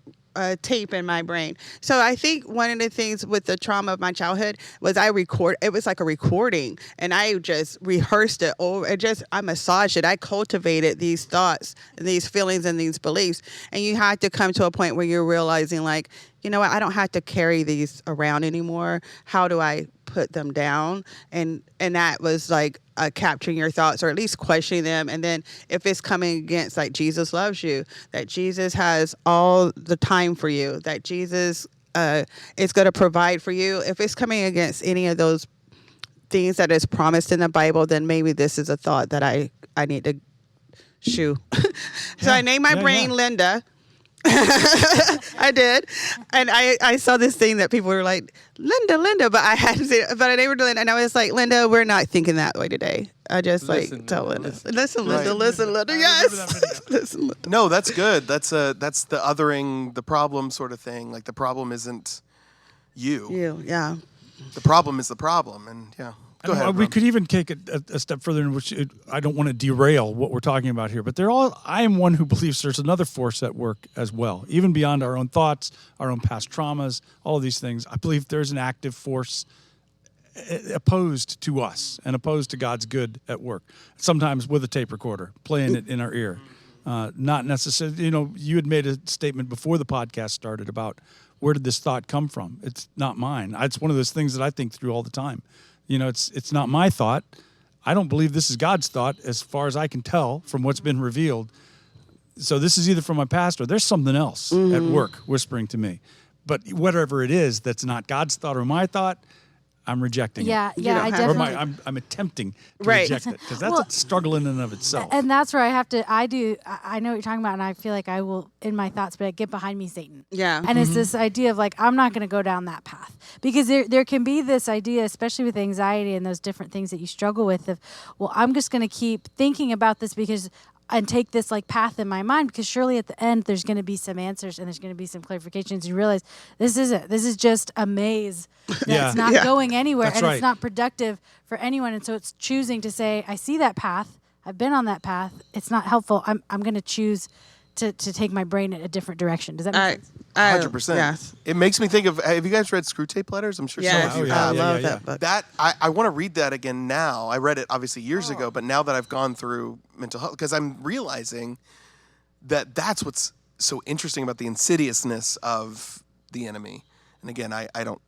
tape in my brain. So I think one of the things with the trauma of my childhood was it was like a recording, and I just rehearsed it over. I massaged it. I cultivated these thoughts, and these feelings, and these beliefs. And you had to come to a point where you're realizing, like, you know what, I don't have to carry these around anymore. How do I put them down? And that was like capturing your thoughts, or at least questioning them. And then if it's coming against, like, Jesus loves you, that Jesus has all the time for you, that Jesus is going to provide for you. If it's coming against any of those things that is promised in the Bible, then maybe this is a thought that I need to shoo. So I named my brain Linda. I did, and I saw this thing that people were like, Linda, but I hadn't seen it, but I named her Linda, and I was like, Linda, we're not thinking that way today. I just tell Linda, listen, Linda, yes, listen, Linda. No, that's good. That's the othering the problem sort of thing. Like, the problem isn't you. Yeah. The problem is the problem, and yeah. Go ahead. We could even take it a step further, in which I don't want to derail what we're talking about here, but I am one who believes there's another force at work as well, even beyond our own thoughts, our own past traumas, all of these things. I believe there's an active force opposed to us and opposed to God's good at work, sometimes with a tape recorder, playing it in our ear. Not necessarily, you had made a statement before the podcast started about where did this thought come from? It's not mine. It's one of those things that I think through all the time. It's not my thought. I don't believe this is God's thought as far as I can tell from what's been revealed. So this is either from my past or there's something else at work whispering to me. But whatever it is that's not God's thought or my thought, I'm rejecting it. I definitely. Or I'm attempting to Right. reject it, because that's a struggle in and of itself. And that's where I know what you're talking about, and I feel like I will, in my thoughts, but get behind me, Satan. Yeah. And it's this idea of, like, I'm not going to go down that path. Because there can be this idea, especially with anxiety and those different things that you struggle with, of, well, I'm just going to keep thinking about this because and take this like path in my mind, because surely at the end there's going to be some answers and there's going to be some clarifications. You realize this is just a maze that's not going anywhere, That's and right. it's not productive for anyone. And so it's choosing to say, I see that path, I've been on that path, it's not helpful, I'm going to choose to take my brain in a different direction. Does that make sense? 100%. Yes. It makes me think of, have you guys read Screw Tape Letters? I'm sure Yes. some of you Oh, have. I love that book. That I want to read that again now. I read it obviously years ago, but now that I've gone through mental health, because I'm realizing that that's what's so interesting about the insidiousness of the enemy. And again, I don't,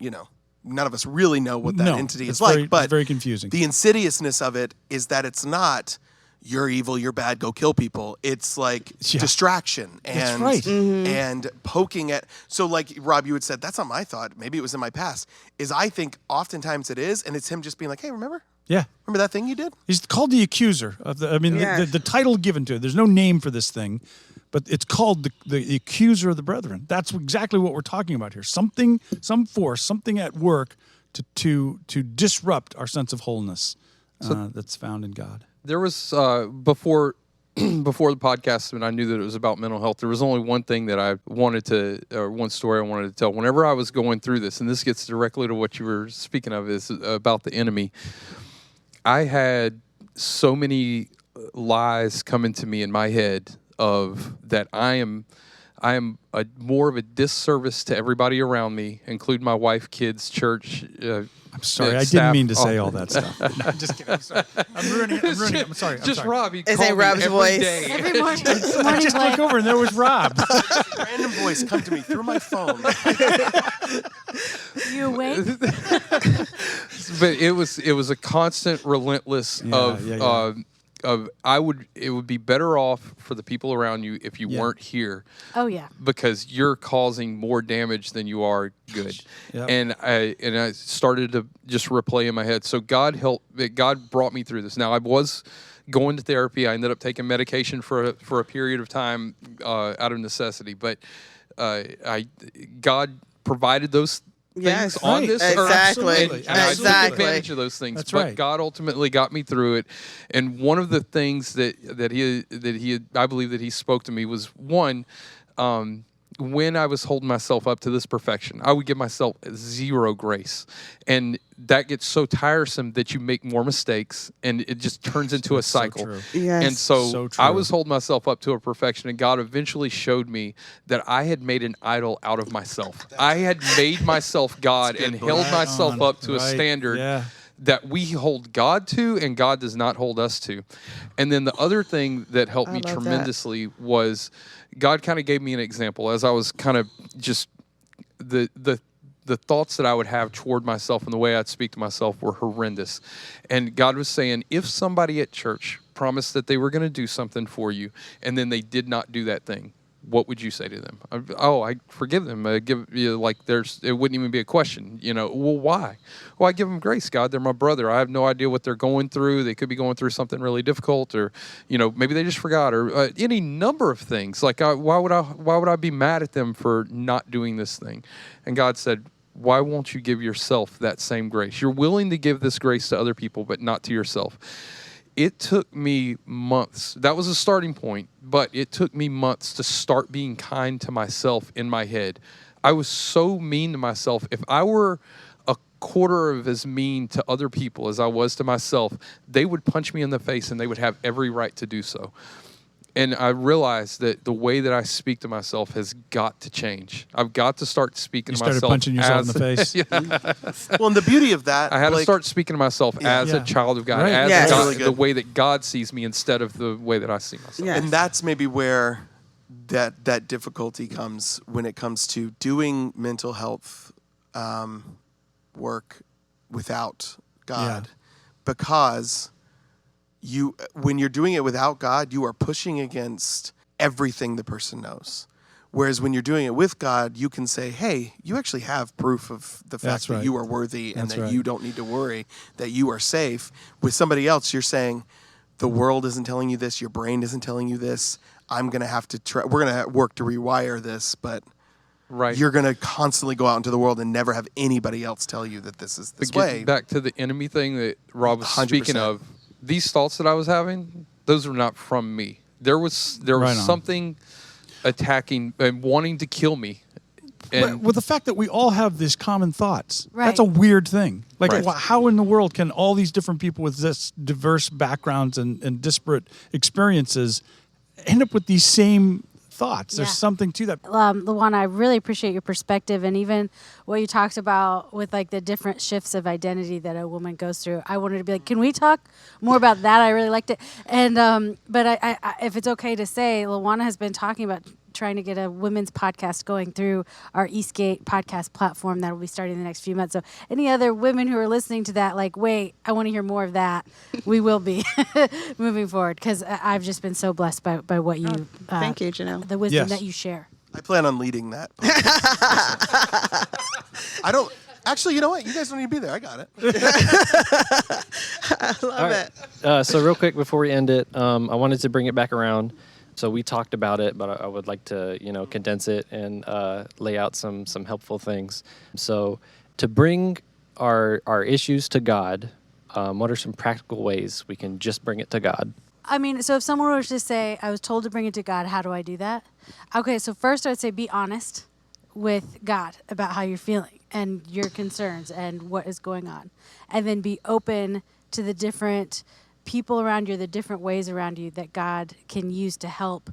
none of us really know what that entity is like, but it's very confusing. the insidiousness of it is that it's not you're evil, you're bad, go kill people. It's like distraction and That's right. and poking at. So like Rob, you had said, that's not my thought. Maybe it was in my past. Is I think oftentimes it is, and it's him just being like, hey, remember that thing you did? He's called the accuser of the title given to it. There's no name for this thing, but it's called the accuser of the brethren. That's exactly what we're talking about here. Some force, something at work to disrupt our sense of wholeness that's found in God. There was before the podcast, when I knew that it was about mental health, there was only one thing that I wanted to, or one story I wanted to tell. Whenever I was going through this, and this gets directly to what you were speaking of, is about the enemy. I had so many lies come into me in my head of that I am more of a disservice to everybody around me, including my wife, kids, church. I'm sorry, I staff. didn't mean to say all that stuff. No, I'm just kidding. I'm sorry. I'm ruining it. I'm sorry. Just Rob. It's a Rob's voice. Every morning, I just look over and there was Rob. Random voice come to me through my phone. you awake? But it was a constant, relentless it would be better off for the people around you if you weren't here. Oh yeah. Because you're causing more damage than you are good. Yep. And I started to just replay in my head. So God brought me through this. Now I was going to therapy. I ended up taking medication for a period of time out of necessity. But God provided those things on this earth. Exactly. And I took advantage of those things. That's but right. God ultimately got me through it. And one of the things that he I believe that he spoke to me was one, when I was holding myself up to this perfection, I would give myself zero grace. And that gets so tiresome that you make more mistakes and it just turns into a cycle. So true. Yes. And so true. I was holding myself up to a perfection, and God eventually showed me that I had made an idol out of myself. I had made myself God and held myself up to a standard that we hold God to, and God does not hold us to. And then the other thing that helped me tremendously was God kind of gave me an example as I was kind of just the thoughts that I would have toward myself and the way I'd speak to myself were horrendous. And God was saying, if somebody at church promised that they were going to do something for you and then they did not do that thing, what would you say to them? I forgive them. It wouldn't even be a question. Well, why? Well, I give them grace, God. They're my brother. I have no idea what they're going through. They could be going through something really difficult, or maybe they just forgot, or any number of things. Like, why would I be mad at them for not doing this thing? And God said, why won't you give yourself that same grace? You're willing to give this grace to other people, but not to yourself. It took me months. That was a starting point, but it took me months to start being kind to myself in my head. I was so mean to myself. If I were a quarter of as mean to other people as I was to myself, they would punch me in the face and they would have every right to do so. And I realized that the way that I speak to myself has got to change. I've got to start speaking to myself. You started punching yourself in the face. Well, and the beauty of that, I had to start speaking to myself as a child of God, as God, the way that God sees me instead of the way that I see myself. Yes. And that's maybe where that difficulty comes when it comes to doing mental health work without God, because when you're doing it without God, you are pushing against everything the person knows. Whereas when you're doing it with God, you can say, hey, you actually have proof of the fact that you are worthy and that you don't need to worry, that you are safe. With somebody else, you're saying, the world isn't telling you this, your brain isn't telling you this. I'm going to have to try. We're going to work to rewire this, but you're going to constantly go out into the world and never have anybody else tell you that this is this way. Back to the enemy thing that Rob was 100%. speaking of, these thoughts that I was having, those were not from me. There was Right on. something attacking and wanting to kill me. And With the fact that we all have these common thoughts, Right. that's a weird thing. Like, Right. how in the world can all these different people with this diverse backgrounds and disparate experiences end up with these same thoughts? There's Yeah. something to that. Luana, I really appreciate your perspective and even what you talked about with like the different shifts of identity that a woman goes through. I wanted to be like, can we talk more about that? I really liked it. And but I if it's okay to say, Luana has been talking about trying to get a women's podcast going through our Eastgate podcast platform that will be starting in the next few months. So any other women who are listening to that, like, wait, I want to hear more of that. We will be moving forward because I've just been so blessed by what you. Thank you, Janelle. The wisdom Yes. that you share. I plan on leading that. I don't. Actually, you know what? You guys don't need to be there. I got it. I love All it. right. So real quick before we end it, I wanted to bring it back around. So we talked about it, but I would like to, condense it and lay out some helpful things. So to bring our issues to God, what are some practical ways we can just bring it to God? I mean, so if someone were to say, I was told to bring it to God, how do I do that? Okay, so first I'd say be honest with God about how you're feeling and your concerns and what is going on. And then be open to the different people around you, the different ways around you that God can use to help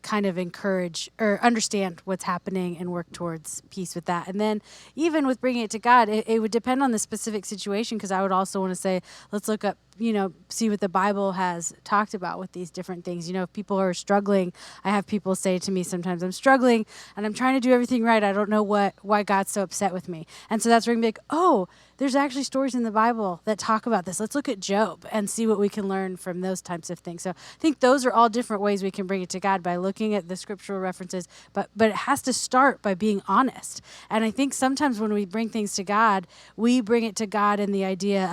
kind of encourage or understand what's happening and work towards peace with that. And then even with bringing it to God, it would depend on the specific situation, because I would also want to say, let's look up, see what the Bible has talked about with these different things. If people are struggling, I have people say to me sometimes, I'm struggling and I'm trying to do everything right. I don't know why God's so upset with me. And so that's where you can be like, oh, there's actually stories in the Bible that talk about this. Let's look at Job and see what we can learn from those types of things. So I think those are all different ways we can bring it to God by looking at the scriptural references, but it has to start by being honest. And I think sometimes when we bring things to God, we bring it to God in the idea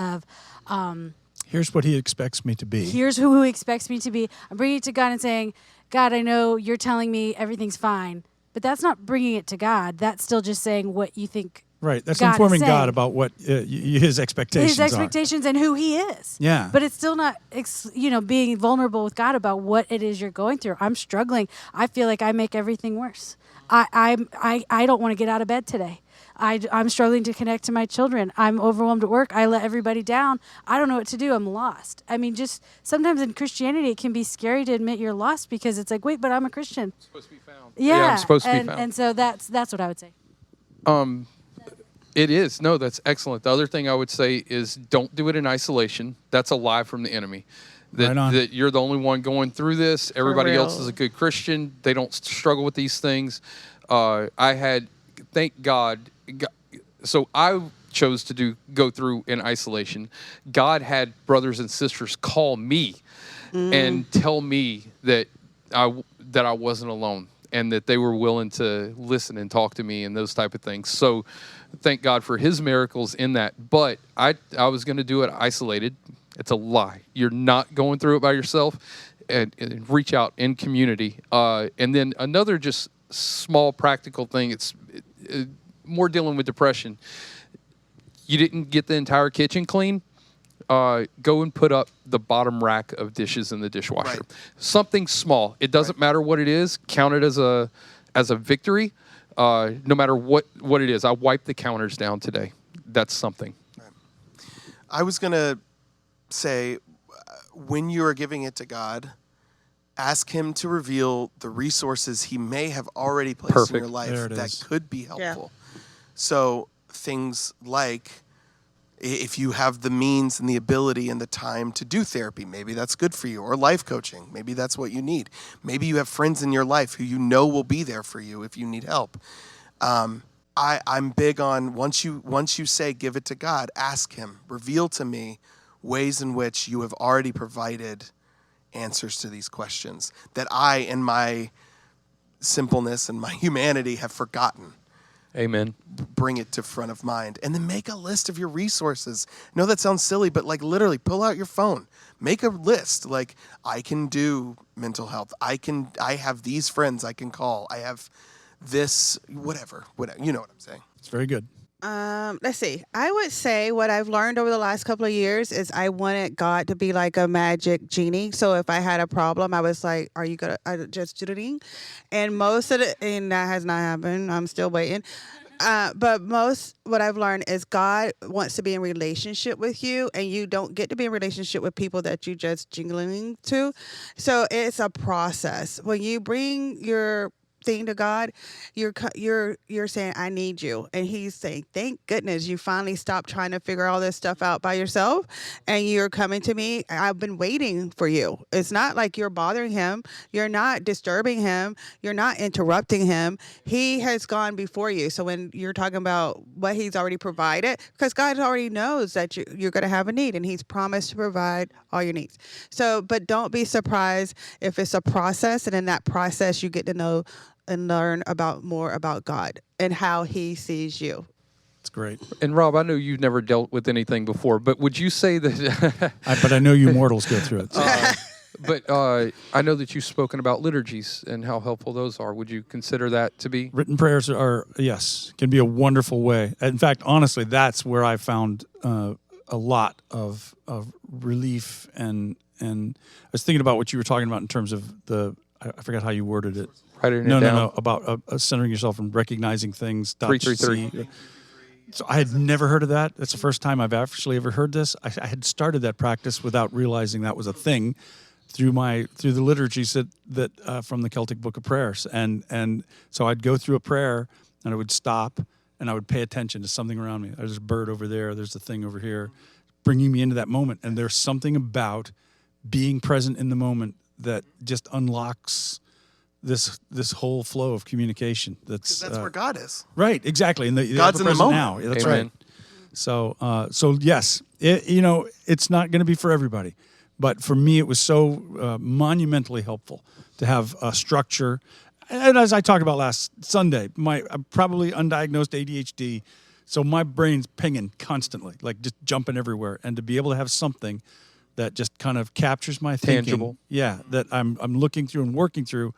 of, Here's what he expects me to be. here's who he expects me to be. I'm bringing it to God and saying, God, I know you're telling me everything's fine, but that's not bringing it to God. That's still just saying what you think. Right. That's God is informing saying. God about what his expectations His expectations and who he is. Yeah. But it's still not, being vulnerable with God about what it is you're going through. I'm struggling. I feel like I make everything worse. I don't want to get out of bed today. I'm struggling to connect to my children. I'm overwhelmed at work. I let everybody down. I don't know what to do. I'm lost. I mean, just sometimes in Christianity, it can be scary to admit you're lost because it's like, wait, but I'm a Christian. supposed to be found. Yeah, I'm supposed to be found. And so that's what I would say. It is. No, that's excellent. The other thing I would say is don't do it in isolation. That's a lie from the enemy. Right on. That you're the only one going through this. Everybody real. else is a good Christian. They don't struggle with these things. Thank God. So I chose to go through in isolation. God had brothers and sisters call me and tell me that I wasn't alone, and that they were willing to listen and talk to me and those type of things. So thank God for his miracles in that. But I was going to do it isolated. It's a lie. You're not going through it by yourself, and reach out in community. And then another just small practical thing, it's more dealing with depression. You didn't get the entire kitchen clean. Go and put up the bottom rack of dishes in the dishwasher. Right. Something small. It doesn't matter what it is. Count it as a victory. No matter what it is. I wiped the counters down today. That's something. I was going to say, when you are giving it to God, ask him to reveal the resources he may have already placed in Perfect. your life There it that is. could be helpful. So things like, if you have the means and the ability and the time to do therapy, maybe that's good for you, or life coaching. Maybe that's what you need. Maybe you have friends in your life who will be there for you if you need help. I'm big on once you say give it to God, ask him, reveal to me ways in which you have already provided answers to these questions that I, in my simpleness and my humanity, have forgotten. Amen. Bring it to front of mind, and then make a list of your resources. I know that sounds silly, but like literally pull out your phone, make a list. Like, I can do mental health. I have these friends I can call. I have this, whatever, you know what I'm saying. It's very good. Let's see. I would say what I've learned over the last couple of years is I wanted God to be like a magic genie. So if I had a problem, I was like, "Are you gonna just do it?" And most of it, and that has not happened. I'm still waiting. But what I've learned is God wants to be in relationship with you, and you don't get to be in relationship with people that you just jingling to. So it's a process. When you bring your thing to God, you're saying, I need you, and He's saying, thank goodness you finally stopped trying to figure all this stuff out by yourself, and you're coming to me. I've been waiting for you. It's not like you're bothering Him, you're not disturbing Him, you're not interrupting Him. He has gone before you. So when you're talking about what He's already provided, because God already knows that you're going to have a need, and He's promised to provide all your needs. So, but don't be surprised if it's a process, and in that process you get to know and learn more about God and how He sees you. It's great. And Rob, I know you've never dealt with anything before, but would you say that? But I know you mortals go through it. So. But I know that you've spoken about liturgies and how helpful those are. Would you consider that to be? Written prayers can be a wonderful way. In fact, honestly, that's where I found a lot of relief and I was thinking about what you were talking about in terms of I forgot how you worded it. Writing it down. No, about centering yourself and recognizing things. 333. So I had never heard of that. That's the first time I've actually ever heard this. I had started that practice without realizing that was a thing through the liturgies that from the Celtic Book of Prayers, and so I'd go through a prayer and I would stop and I would pay attention to something around me. There's a bird over there. There's a thing over here, bringing me into that moment. And there's something about being present in the moment that just unlocks this whole flow of communication. That's where God is. Right, exactly. And God's in the moment now. Yeah, that's Amen. right. So yes, it's not going to be for everybody, but for me, it was so monumentally helpful to have a structure. And as I talked about last Sunday, I'm probably undiagnosed ADHD, so my brain's pinging constantly, like just jumping everywhere, and to be able to have something that just kind of captures my thinking. Tangible. Yeah, that I'm looking through and working through,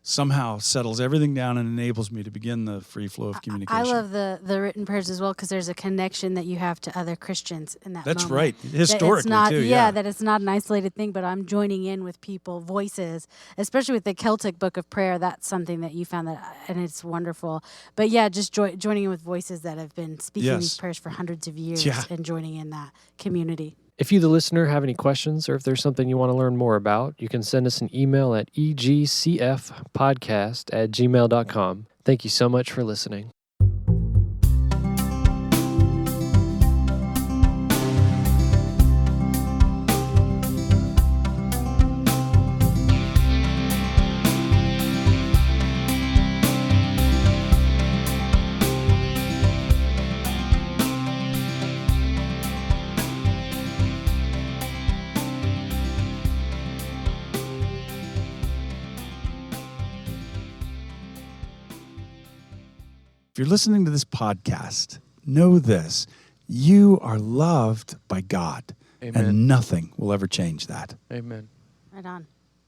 somehow settles everything down and enables me to begin the free flow of communication. I love the written prayers as well, because there's a connection that you have to other Christians in that That's moment. right. Historically, too. Yeah, that it's not an isolated thing, but I'm joining in with people, voices, especially with the Celtic Book of Prayer. That's something that you found and it's wonderful. But yeah, just joining in with voices that have been speaking these prayers for hundreds of years and joining in that community. If you, the listener, have any questions or if there's something you want to learn more about, you can send us an email at egcfpodcast@gmail.com. Thank you so much for listening. If you're listening to this podcast, know this: you are loved by God, Amen. and nothing will ever change that. Amen. Right on.